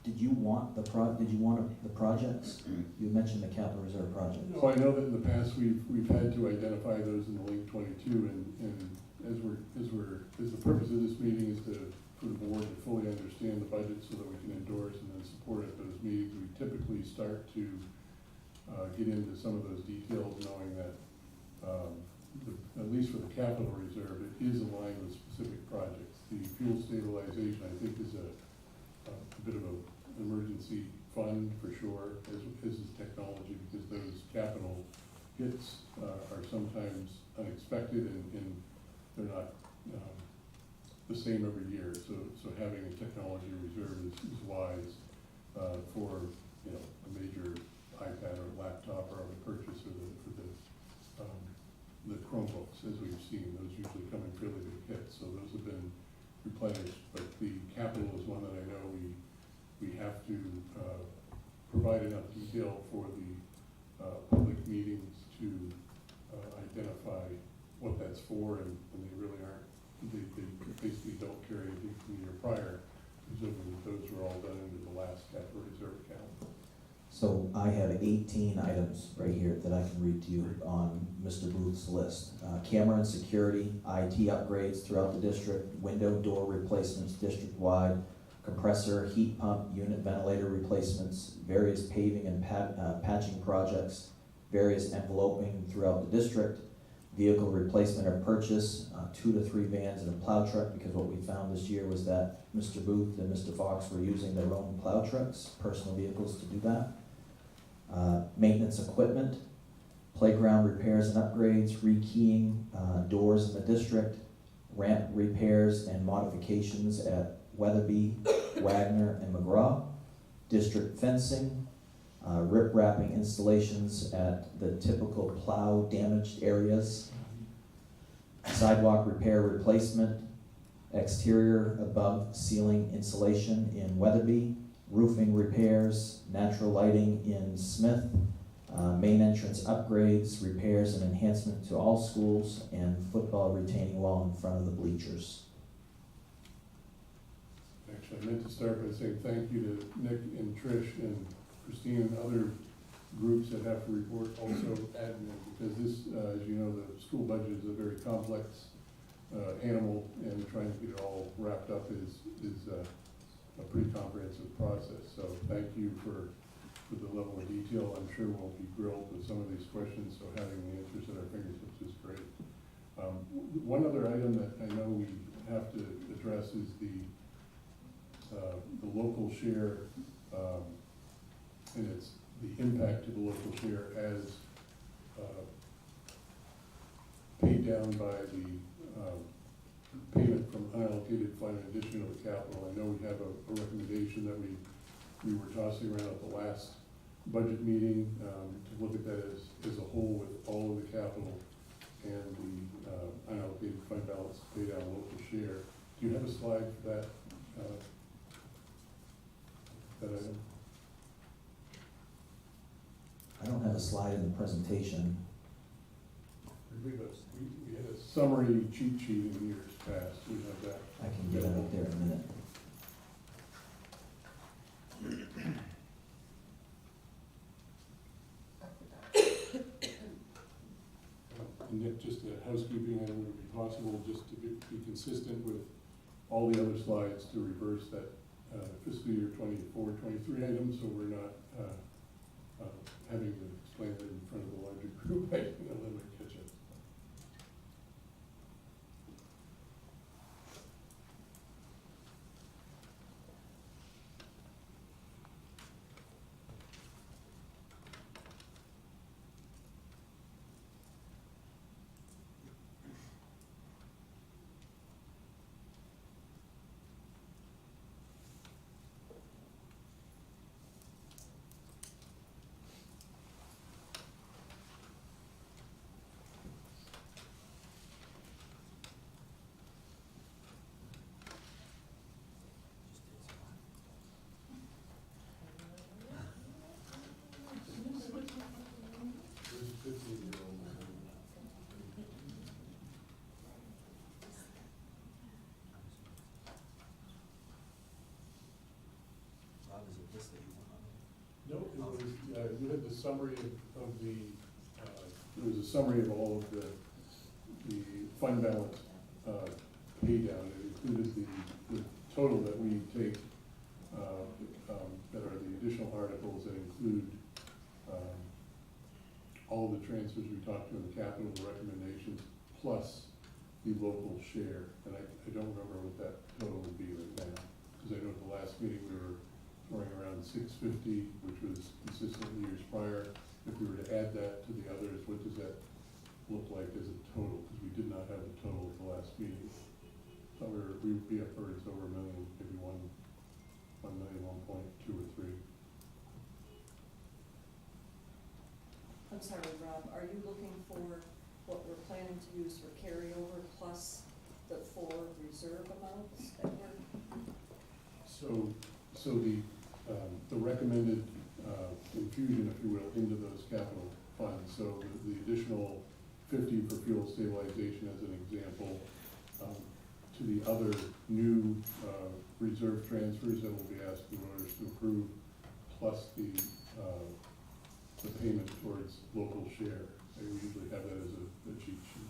Did you want the projects? You mentioned the capital reserve projects. No, I know that in the past, we've had to identify those in the link 22, and as the purpose of this meeting is for the board to fully understand the budget so that we can endorse and then support at those meetings, we typically start to get into some of those details, knowing that, at least for the capital reserve, it is aligned with specific projects. The fuel stabilization, I think, is a bit of an emergency fund for sure, as is technology, because those capital hits are sometimes unexpected and they're not the same every year. So having a technology reserve is wise for, you know, a major iPad or laptop or other purchase or the Chromebooks, as we've seen, those usually come in fairly big hits. So those have been replenished, but the capital is one that I know we have to provide enough detail for the public meetings to identify what that's for, and they really aren't, they basically don't carry anything from the year prior, presumably those were all done into the last capital reserve account. So I have 18 items right here that I can read to you on Mr. Booth's list. Camera and security, IT upgrades throughout the district, window door replacements district-wide, compressor, heat pump, unit ventilator replacements, various paving and patching projects, various enveloping throughout the district, vehicle replacement or purchase, 2 to 3 vans and a plow truck, because what we found this year was that Mr. Booth and Mr. Fox were using their own plow trucks, personal vehicles, to do that. Maintenance equipment, playground repairs and upgrades, rekeying doors in the district, ramp repairs and modifications at Weatherby, Wagner, and McGraw, district fencing, rip wrapping installations at the typical plow damaged areas, sidewalk repair replacement, exterior above ceiling insulation in Weatherby, roofing repairs, natural lighting in Smith, main entrance upgrades, repairs and enhancement to all schools, and football retaining wall in front of the bleachers. Actually, I meant to start by saying thank you to Nick and Trish and Christine and other groups that have to report, also admin, because this, as you know, the school budget is a very complex animal, and trying to get it all wrapped up is a pretty comprehensive process. So thank you for the level of detail. I'm sure we'll be grilled with some of these questions, so having the answers at our fingertips is great. One other item that I know we have to address is the local share, and it's the impact to the local share as paid down by the payment from unallocated fund in addition to the capital. I know we have a recommendation that we were tossing around at the last budget meeting, to look at that as a whole with all of the capital and the unallocated fund balance to pay down local share. Do you have a slide for that, that item? I don't have a slide in the presentation. We had a summary cheat sheet in years past, we have that. I can get it up there in a minute. And then just a housekeeping item, would it be possible just to be consistent with all the other slides to reverse that fiscal year 24-23 item, so we're not having to explain it in front of the larger group? I let me catch up. There's a 15-year-old. Rob, is it this that you want? No, it was, you had the summary of the, it was a summary of all of the fund balance pay down. It included the total that we take, that are the additional articles that include all the transfers we talked to in the capital recommendations, plus the local share. And I don't remember what that total would be right now, because I know at the last meeting we were throwing around 650, which was consistent with years prior. If we were to add that to the others, what does that look like as a total? Because we did not have a total at the last meeting. Thought we would be upwards over $1 million, maybe 1 million, 1.2 or 3. I'm sorry, Rob, are you looking for what we're planning to use for carryover plus the 4 reserve amounts that we're? So the recommended infusion, if you will, into those capital funds. So the additional 50 for fuel stabilization as an example, to the other new reserve transfers that will be asked in order to approve, plus the payment towards local share. And we usually have that as a cheat sheet.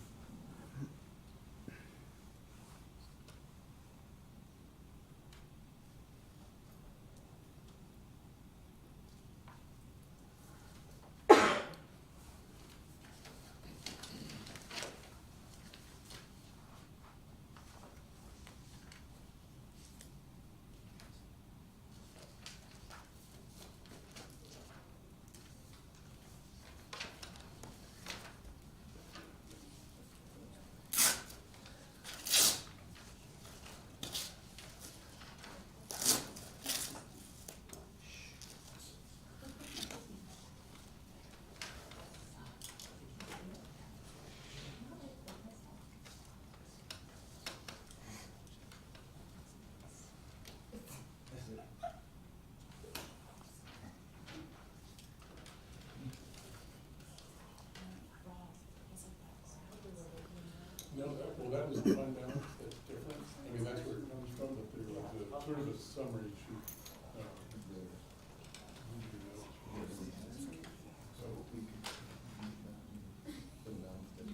No, that was the fund balance, that's different. I mean, that's where it comes from, but there was a sort of a summary sheet.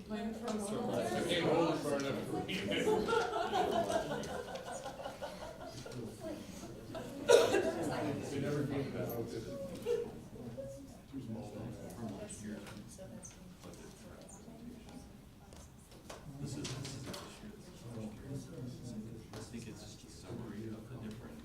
I can't hold it far enough to read it. They never came to that, did it? Too small. This is I think it's just a summary of the different.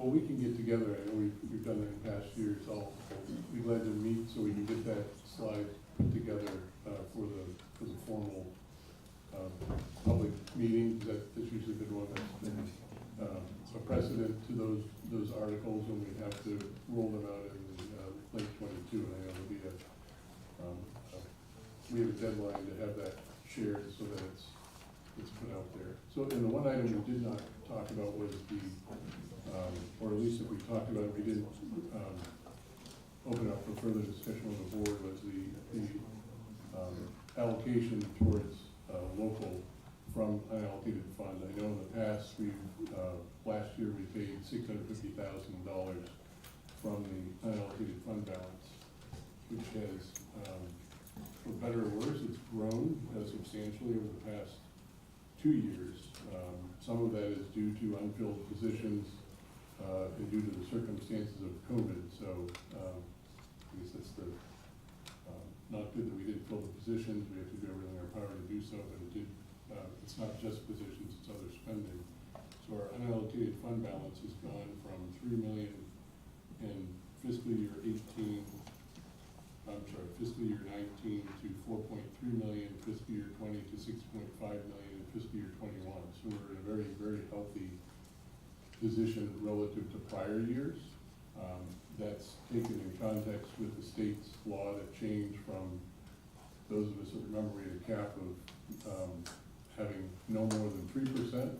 Well, we can get together, I know we've done that in past years, I'll be glad to meet so we can get that slide put together, for the formal, public meeting. That's usually been one that's been, a precedent to those articles, and we have to roll them out in, late '22, and I know there'll be we have a deadline to have that shared so that it's put out there. So, and the one item we did not talk about was the, or at least if we talked about it, we didn't, open up for further discussion on the board, was the allocation towards, local from unallocated fund. I know in the past, last year we paid $650,000 from the unallocated fund balance, which has, for better or worse, it's grown substantially over the past 2 years. Some of that is due to unfilled positions, and due to the circumstances of COVID. So, I guess that's not good that we didn't fill the positions. We have to do everything in our power to do so, but it's not just positions, it's other spending. So our unallocated fund balance has gone from $3 million in fiscal year 19 to $4.3 million, fiscal year 20 to $6.5 million, in fiscal year 21. So we're in a very, very healthy position relative to prior years. That's taken in context with the state's law that changed from, those of us that remember, we had a cap of having no more than 3%,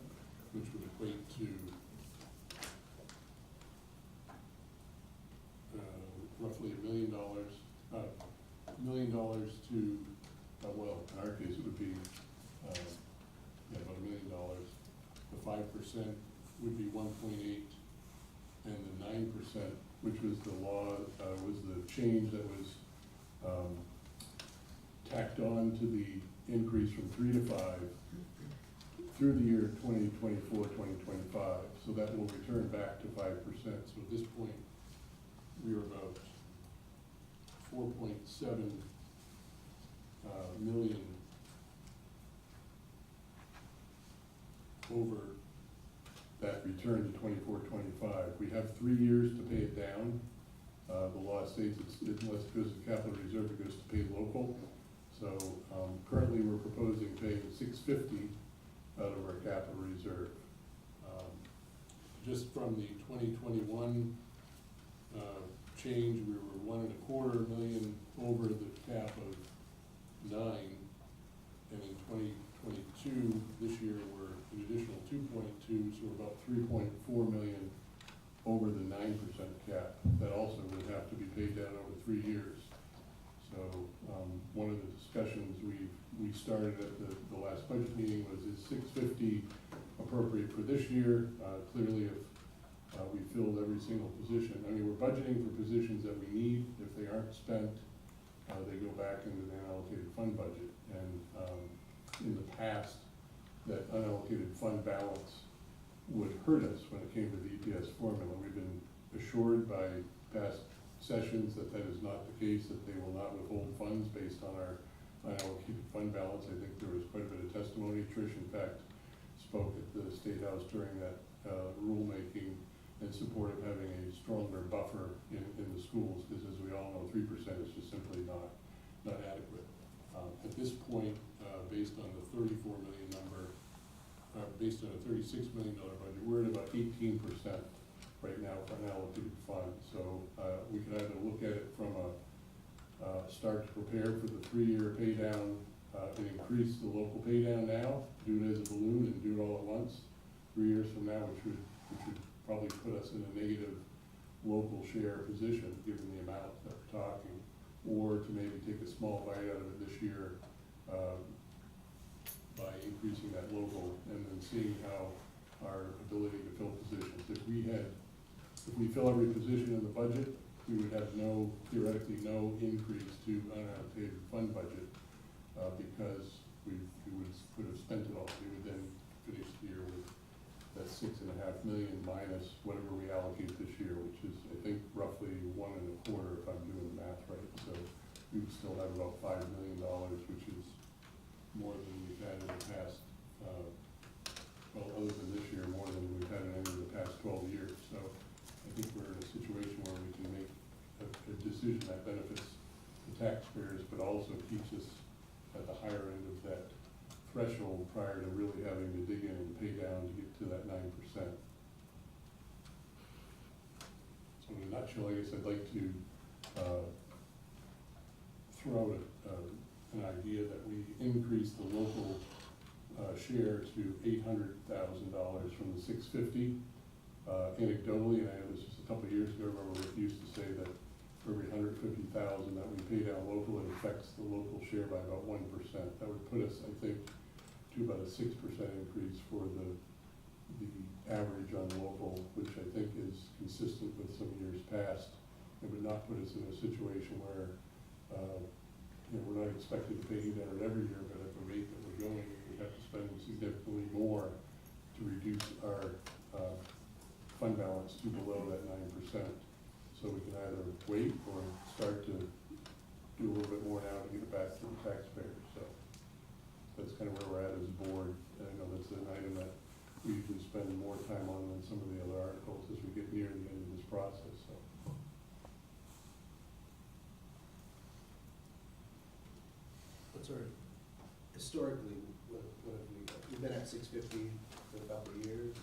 which would equate to roughly $1 million to, well, in our case, it would be about $1 million. The 5% would be 1.8, and the 9%, which was the law, was the change that was tacked on to the increase from 3 to 5 through the year 2024, 2025. So that will return back to 5%. So at this point, we are about 4.7 million over that return to 24, 25. We have 3 years to pay it down. The law states unless it goes to capital reserve, it goes to pay local. So currently we're proposing paying $650 out of our capital reserve. Just from the 2021 change, we were $1.25 million over the cap of 9, and in 2022, this year, we're an additional 2.2, so we're about 3.4 million over the 9% cap. That also would have to be paid down over 3 years. So one of the discussions we started at the last budget meeting was, is $650 appropriate for this year? Clearly, if we filled every single position, I mean, we're budgeting for positions that we need. If they aren't spent, they go back into the unallocated fund budget. And in the past, that unallocated fund balance would hurt us when it came to the EPS formula. We've been assured by past sessions that that is not the case, that they will not withhold funds based on our unallocated fund balance. I think there was quite a bit of testimony. Trish, in fact, spoke at the State House during that rulemaking in support of having a stronger buffer in the schools, because as we all know, 3% is just simply not adequate. At this point, based on the 34 million number, based on a $36 million budget, we're at about 18% right now for unallocated funds. So we can either look at it from a start to prepare for the 3-year pay down and increase the local pay down now, do it as a balloon and do it all at once 3 years from now, which would probably put us in a negative local share position given the amount that we're talking, or to maybe take a small bite out of it this year by increasing that local and then seeing how our ability to fill positions. If we fill every position in the budget, we would have theoretically no increase to unallocated fund budget because we would have spent it all. We would then finish the year with that $6.5 million minus whatever we allocate this year, which is, I think, roughly 1.25 if I'm doing the math right. So we would still have about $5 million, which is more than we've had in the past, well, other than this year, more than we've had in any of the past 12 years. So decision that benefits the taxpayers, but also keeps us at the higher end of that threshold prior to really having to dig in and pay down to get to that 9%. So in a nutshell, I guess I'd like to throw out an idea that we increase the local share to $800,000 from the $650,000. Anecdotally, and I know this was a couple of years ago, I remember Rick used to say that for every $150,000 that we pay down local, it affects the local share by about 1%. That would put us, I think, to about a 6% increase for the average on local, which I think is consistent with some years past. It would not put us in a situation where we're not expected to pay that every year, but at the rate that we're going, we have to spend significantly more to reduce our fund balance to below that 9%. So we can either wait or start to do a little bit more now to get it back to the taxpayers. So that's kind of where we're at as a board. And I know that's an item that we usually spend more time on than some of the other articles as we get near the end of this process. So. What's our, historically, what have we, we've been at 650 for a couple of years.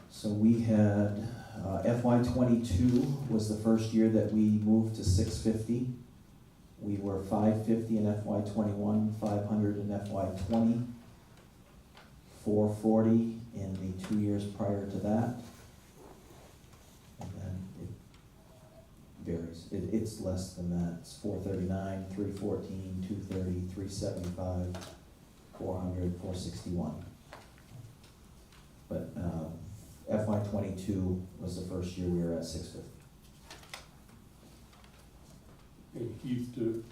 So we had, FY '22 was the first year that we moved to 650. We were 550 in FY '21, 500 in FY '20, 440 in the 2 years prior to that. And then it varies. It's less than that. It's 439, 314, 230, 375, 400, 461. But FY '22 was the first year we were at 650. And Keith, to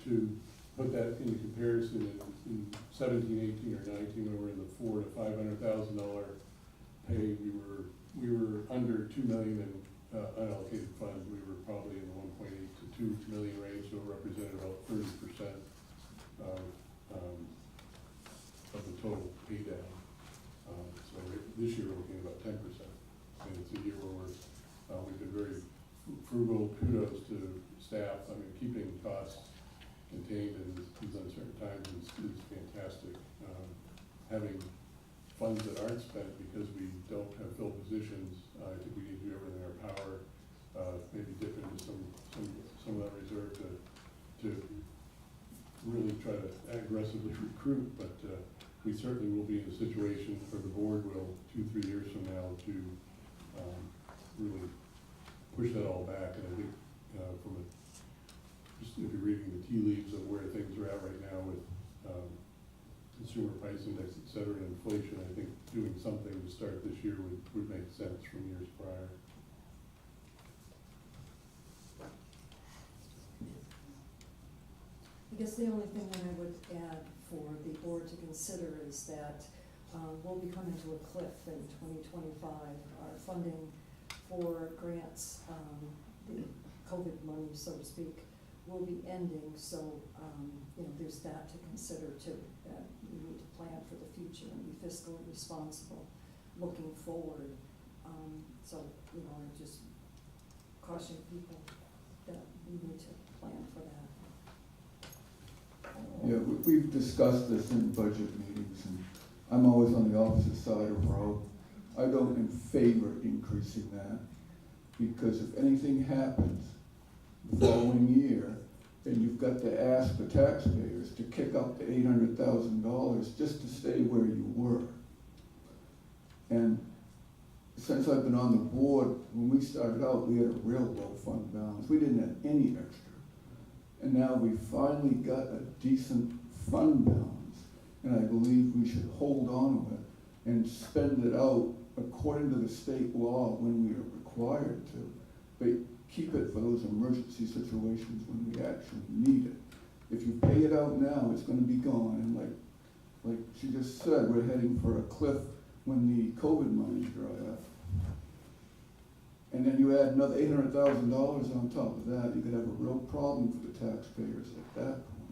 put that into comparison, in 17, 18, or 19, when we were in the $400,000 to $500,000 pay, we were under $2 million in unallocated funds. We were probably in the 1.8 to 2 million range, so it represented about 30% of the total pay down. So this year we're looking at about 10%. And it's a year where we've been very frugal. Kudos to staff. I mean, keeping costs contained in these uncertain times is fantastic. Having funds that aren't spent because we don't have filled positions, I think we need to do everything in our power, maybe dip into some of that reserve to really try to aggressively recruit, but we certainly will be in a situation, or the board will, 2-3 years from now, to really push that all back. And I think just if you're reading the tea leaves of where things are at right now with consumer price index, et cetera, and inflation, I think doing something to start this year would make sense from years prior. I guess the only thing that I would add for the board to consider is that we'll be coming to a cliff in 2025. Our funding for grants, the COVID money, so to speak, will be ending. So, there's that to consider too, that we need to plan for the future and be fiscally responsible looking forward. So, I just caution people that we need to plan for that. Yeah, we've discussed this in budget meetings, and I'm always on the opposite side of the road. I don't in favor increasing that, because if anything happens the following year, then you've got to ask the taxpayers to kick up the $800,000 just to stay where you were. And since I've been on the board, when we started out, we had a real low fund balance. We didn't have any extra. And now we finally got a decent fund balance, and I believe we should hold on to it and spend it out according to the state law when we are required to, but keep it for those emergency situations when we actually need it. If you pay it out now, it's going to be gone, and like she just said, we're heading for a cliff when the COVID money dry up. and then you add another $800,000 on top of that, you could have a real problem for the taxpayers at that point.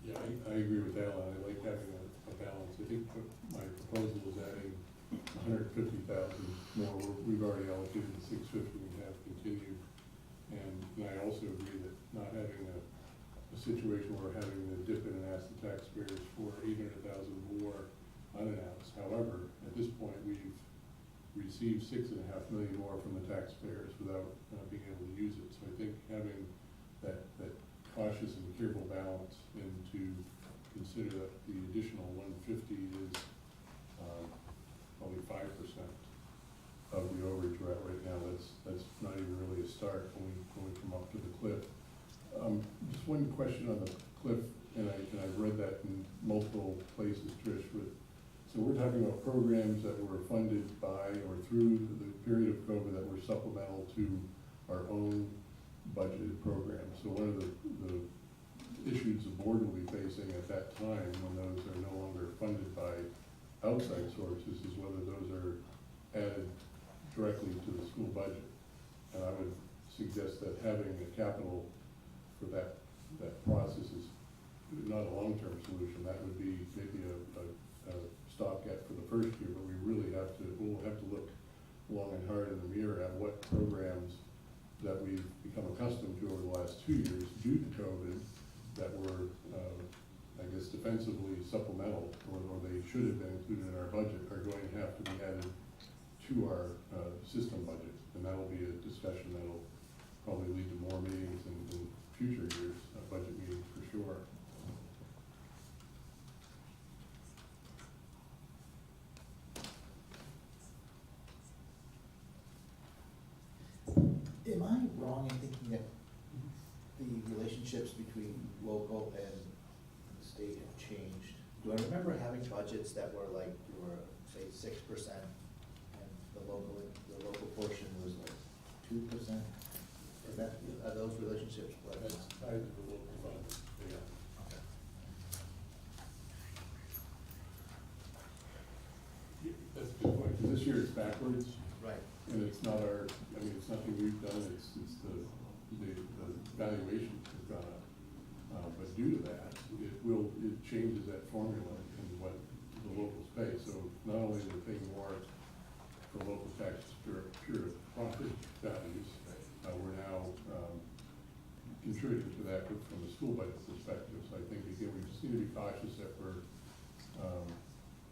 Yeah, I agree with Alan, I like having a balance. I think my proposal is adding 150,000 more. We've already allocated the 650, we have continued. And I also agree that not having a situation where we're having to dip in and ask the taxpayers for 800,000 more unannounced. However, at this point, we've received $6.5 million more from the taxpayers without being able to use it. So I think having that cautious and careful balance, and to consider that the additional 150 is only 5% of the overage we're at right now. That's not even really a start when we come up to the cliff. Just one question on the cliff, and I've read that in multiple places, Trish. So we're talking about programs that were funded by or through the period of COVID that were supplemental to our own budgeted programs. So one of the issues the board will be facing at that time, when those are no longer funded by outside sources, is whether those are added directly to the school budget. And I would suggest that having a capital for that process is not a long-term solution. That would be maybe a stopgap for the first year, but we'll have to look long and hard in the mirror at what programs that we've become accustomed to over the last 2 years due to COVID that were, I guess, defensively supplemental, or they should have been included in our budget, are going to have to be added to our system budget. And that'll be a discussion that'll probably lead to more meetings in future years, budget meetings for sure. Am I wrong in thinking that the relationships between local and the state have changed? Do I remember having budgets that were like, you were, say, 6%, and the local portion was like 2%? Are those relationships what? That's tied to the local fund, yeah. Okay. Yeah, that's a good point, because this year it's backwards, Right. and it's not it's nothing we've done, it's the valuation has gone up. But due to that, it changes that formula in what the locals pay. So not only do they pay more for local taxes pure profit values, we're now contributing to that from the school budget perspective. So I think, again, we just need to be cautious that we're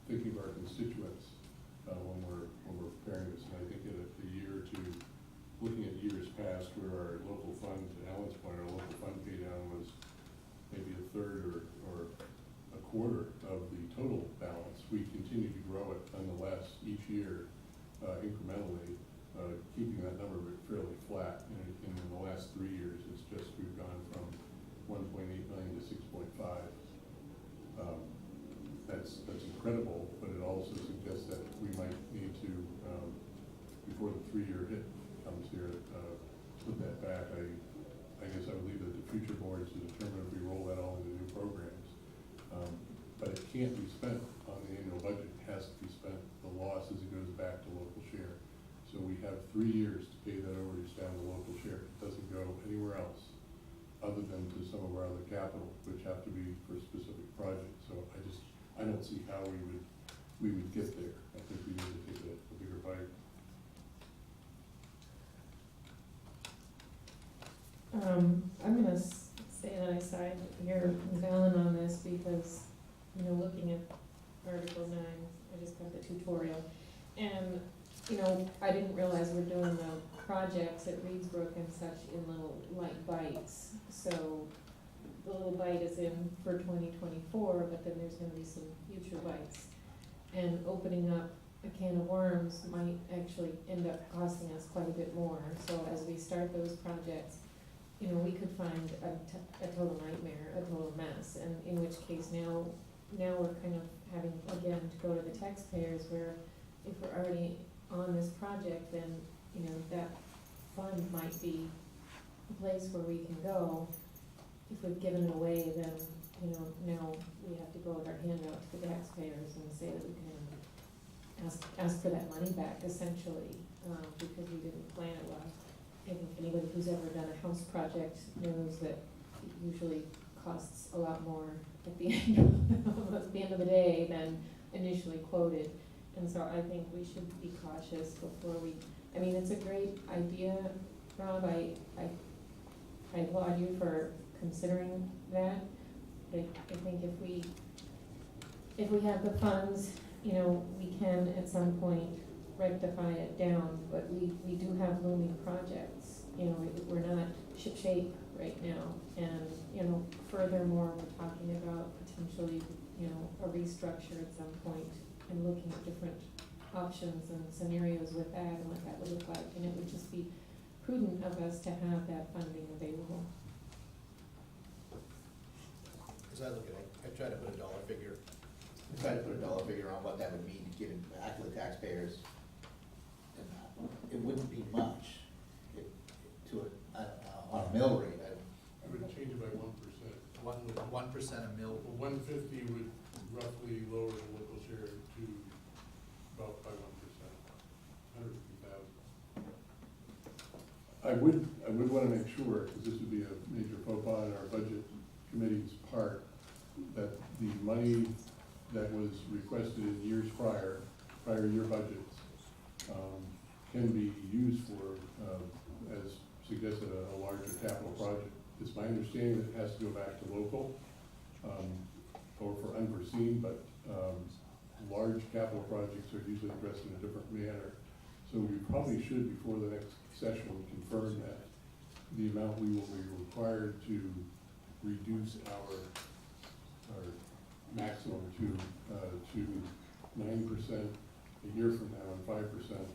thinking of our constituents when we're preparing this. And I think in a year or two, looking at years past where our local fund, to Alan's point, our local fund pay down was maybe a third or a quarter of the total balance, we continue to grow it nonetheless each year incrementally, keeping that number fairly flat. And in the last 3 years, it's just we've gone from 1.8 million to 6.5. That's incredible, but it also suggests that we might need to, before the 3-year hit comes here, put that back. I guess I would leave it to future boards to determine if we roll that all into new programs. But it can't be spent on the annual budget. It has to be spent, the loss as it goes back to local share. So we have 3 years to pay that overage down to local share. It doesn't go anywhere else other than to some of our other capital, which have to be for specific projects. So I don't see how we would get there. I think we need to take a bigger bite. I'm gonna say that I side here with Alan on this because, looking at Article 9, I just got the tutorial, and, I didn't realize we're doing the projects at Reedsbrook and such in little light bites. So the little bite is in for 2024, but then there's gonna be some future bites. And opening up a can of worms might actually end up costing us quite a bit more. So as we start those projects, we could find a total nightmare, a total mess, and in which case now we're kind of having, again, to go to the taxpayers, where if we're already on this project, then, that fund might be a place where we can go. If we've given it away, then, now we have to go with our hand out to the taxpayers and say that we can ask for that money back essentially, because we didn't plan it well. I think anybody who's ever done a house project knows that it usually costs a lot more at the end of the day than initially quoted. And so I think we should be cautious before we, I mean, it's a great idea, Rob, I applaud you for considering that. I think if we have the funds, you know, we can at some point rectify it down, but we do have looming projects. You know, we're not shipshape right now, and, you know, furthermore, we're talking about potentially, you know, a restructure at some point and looking at different options and scenarios with that and what that would look like, and it would just be prudent of us to have that funding available. As I look at it, I try to put a dollar figure, on what that would mean to give it back to the taxpayers. And it wouldn't be much, on a mill rate, I would change it by 1%. 1% a mill. Well, 150 would roughly lower the local share to about by 1%, 150,000. I would want to make sure, because this would be a major faux pas on our budget committee's part, that the money that was requested in years prior year budgets, can be used for, as suggested, a larger capital project. It's my understanding that it has to go back to local, or for unforeseen, but large capital projects are usually addressed in a different manner. So we probably should, before the next session, confirm that the amount we will be required to reduce our maximum to 9% a year from now and 5%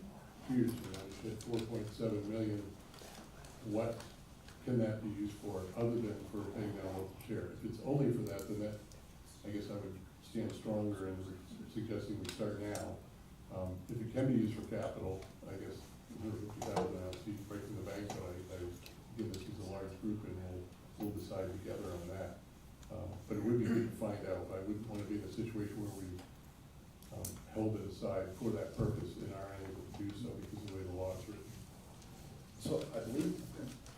2 years from now. We said 4.7 million. What can that be used for other than for paying down local share? If it's only for that, then that, I guess I would stand stronger in suggesting we start now. If it can be used for capital, I guess 150,000, I'll see right from the bank, but I give this as a large group and we'll decide together on that. But it would be good to find out. I wouldn't want to be in a situation where we held it aside for that purpose and are unable to do so because of the way the law is written. So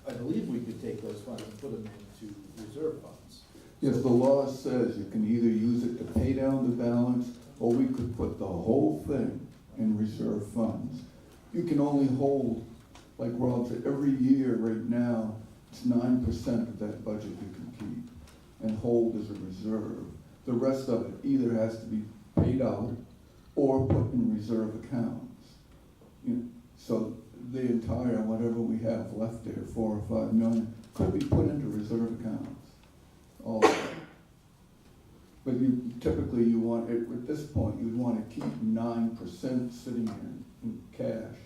I believe we could take those funds and put them into reserve funds. Yes, the law says you can either use it to pay down the balance, or we could put the whole thing in reserve funds. You can only hold, like Rob said, every year right now, it's 9% of that budget you can keep and hold as a reserve. The rest of it either has to be paid out or put in reserve accounts. So the entire, whatever we have left there, 4 or 5 million, could be put into reserve accounts. All of it. But typically you want, at this point, you'd want to keep 9% sitting in cash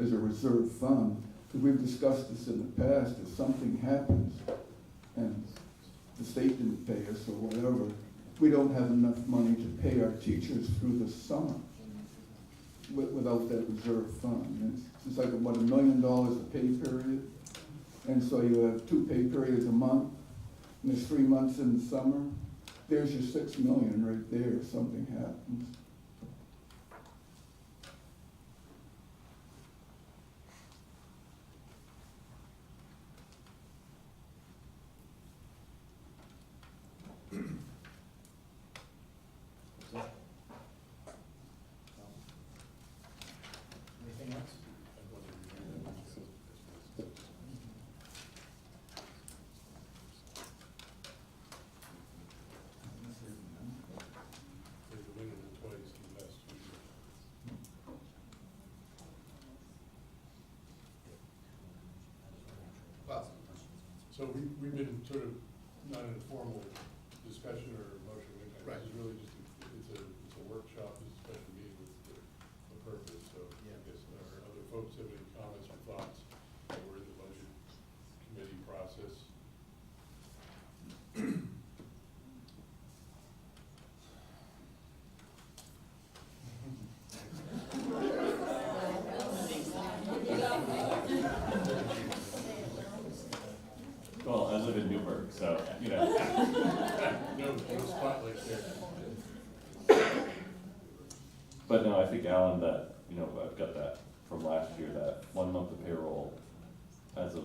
as a reserve fund. Because we've discussed this in the past, if something happens and the state didn't pay us or whatever, we don't have enough money to pay our teachers through the summer without that reserve fund. It's like, what, $1 million a pay period? And so you have 2 pay periods a month, and there's 3 months in the summer. There's your 6 million right there if something happens. Anything else? There's a winner and twice in the last 2 years. Well, So we've been sort of not in a formal discussion or motion. Right. This is really just, it's a workshop, it's a special meeting with the purpose. So Yeah. I guess our other folks have any comments or thoughts? We're in the budget committee process. Well, I live in Newburgh, so, you know. No spotlight there. But no, I think Alan, that, you know, I've got that from last year, that 1 month of payroll as of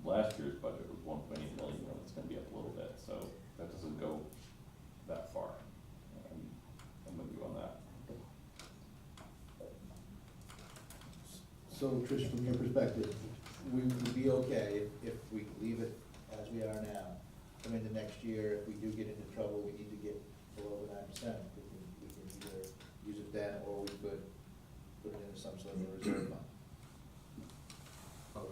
last year's budget was 1.8 million, you know, it's gonna be up a little bit, so that doesn't go that far. I'm with you on that. So Trish, from your perspective, we would be okay if we leave it as we are now. Come into next year, if we do get into trouble, we need to get below the 9%. We can either use it then, or we could put it into some sort of a reserve fund. But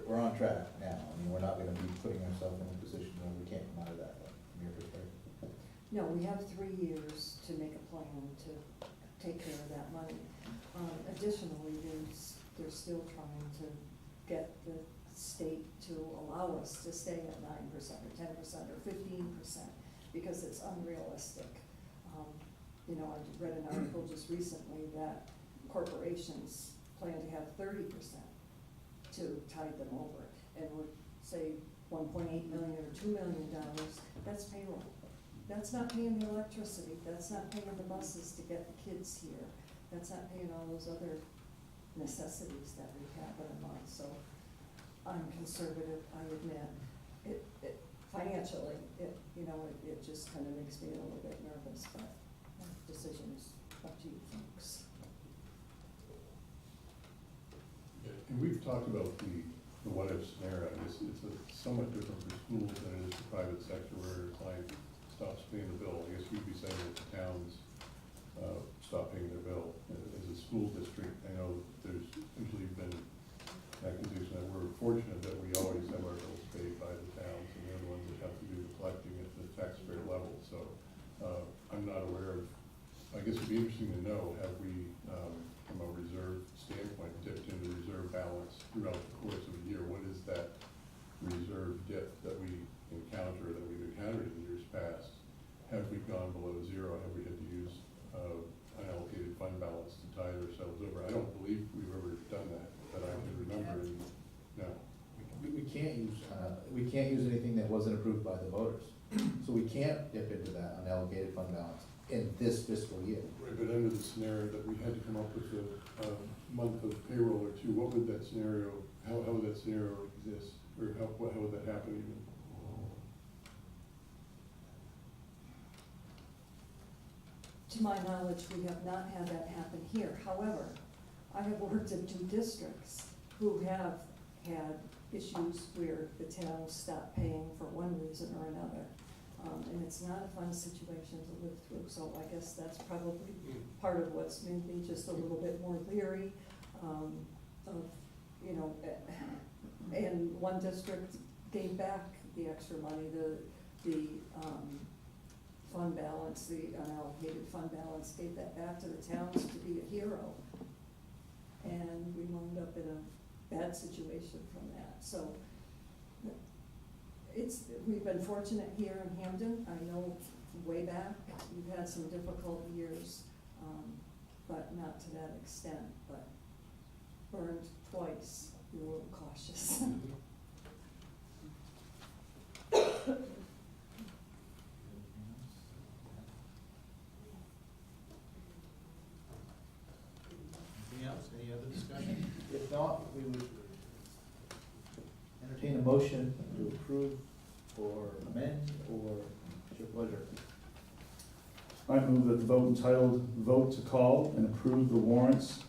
we're on track now. I mean, we're not gonna be putting ourselves in a position where we can't come out of that, from your perspective. No, we have 3 years to make a plan to take care of that money. Additionally, they're still trying to get the state to allow us to stay at 9% or 10% or 15%, because it's unrealistic. You know, I read an article just recently that corporations plan to have 30% to tide them over, and would say 1.8 million or $2 million, that's payroll. That's not paying the electricity, that's not paying the buses to get the kids here, that's not paying all those other necessities that we have in a month. So I'm conservative, I admit. It financially, it just kind of makes me a little bit nervous, but that decision is up to you folks. Yeah, and we've talked about the what-if scenario. I guess it's somewhat different for schools than it is the private sector, where a client stops paying the bill. I guess we'd be saying that the towns stop paying their bill. As a school district, I know there's usually been accusation that we're fortunate that we always have our bills paid by the towns, and they're the ones that have to do the collecting at the taxpayer level. So I'm not aware of, I guess it'd be interesting to know, have we, from a reserve standpoint, dipped into reserve balance throughout the course of a year? What is that reserve dip that we encounter, that we've encountered in years past? Have we gone below zero? Have we had to use unallocated fund balance to tide ourselves over? I don't believe we've ever done that I can remember. No. We can't use anything that wasn't approved by the voters. So we can't dip into that unallocated fund balance in this fiscal year. Right, but under the scenario that we had to come up with a month of payroll or two, what would that scenario, how would that scenario exist? Or how would that happen even? To my knowledge, we have not had that happen here. However, I have worked in 2 districts who have had issues where the town stopped paying for one reason or another. And it's not a fun situation to live through, so I guess that's probably part of what's made me just a little bit more leery of, and one district gave back the extra money, the fund balance, the unallocated fund balance, gave that back to the towns to be a hero. And we wound up in a bad situation from that. So we've been fortunate here in Hamden. I know way back, we've had some difficult years, but not to that extent, but burned twice, be a little cautious. Anything else? Any other discussion? If not, we would entertain a motion to approve or amend, or it's your pleasure. I move that the vote entitled "Vote to Call and Approve the Warrants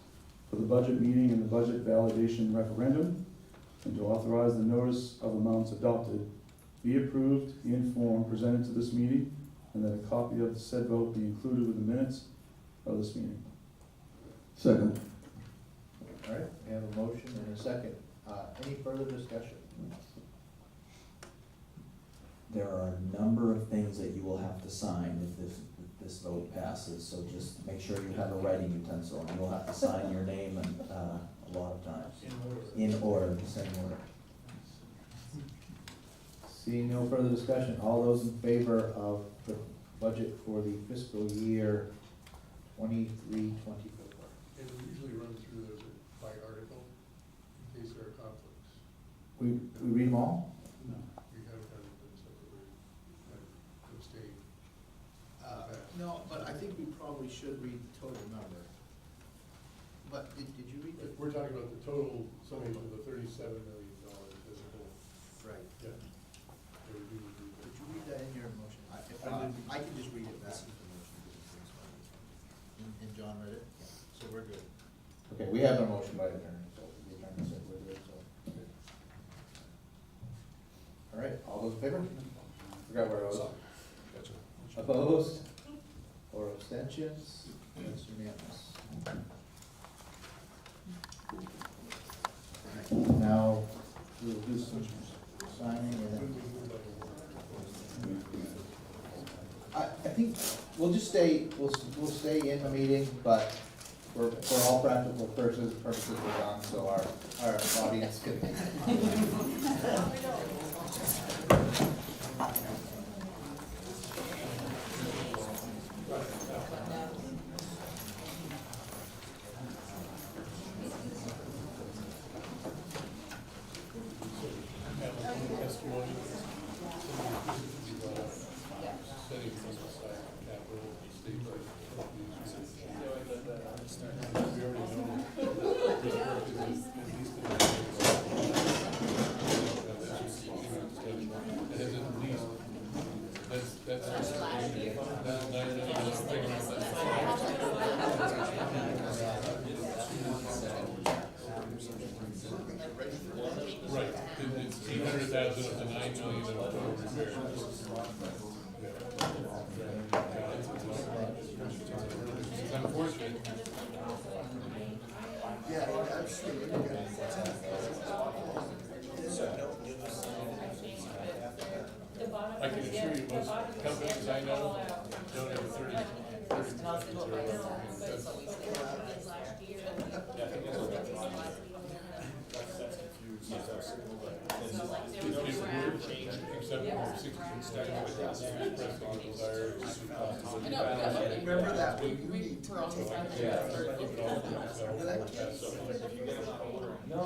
for the Budget Meeting and the Budget Validation Referendum, and to authorize the notice of amounts adopted, be approved in form presented to this meeting, and that a copy of the said vote be included with the minutes of this meeting." Second. All right, we have a motion and a second. Any further discussion? There are a number of things that you will have to sign if this vote passes, so just make sure you have a writing utensil, and you'll have to sign your name and, a lot of times. In order, the same order. Seeing no further discussion, all those in favor of the budget for the fiscal year 23-24? And we usually run through those by article, in case there are conflicts. We read them all? We haven't done them separately, like abstain. No, but I think we probably should read the total number. But did you read the? We're talking about the total summation of the $37 million as a whole. Right. Yeah. Yeah, we do review that. Did you read that in your motion? If I not, didn't. I can just read it back to the motion. And John read it? Yeah. So we're good. Okay, we have a motion by the attorney, so the attorney said we're good, so. All right, all those in favor? Forgot where I was. Gotcha. Opposed? Or abstentions? That's unanimous. Now, we will do some signing and then. I think we'll just stay, we'll stay in the meeting, but for all practical purposes, we're on, so our audience can. Testimony. Setting things aside, capital, state budget. We already know. This work is at least It has at least, that's. Right, it's 800,000 of the 9 million of total repairs. It's unfortunate. I can assure you, most companies I know don't have a 30. Except for 60 expressing a desire to see cost of living. Remember that we So I can keep it all to myself. No.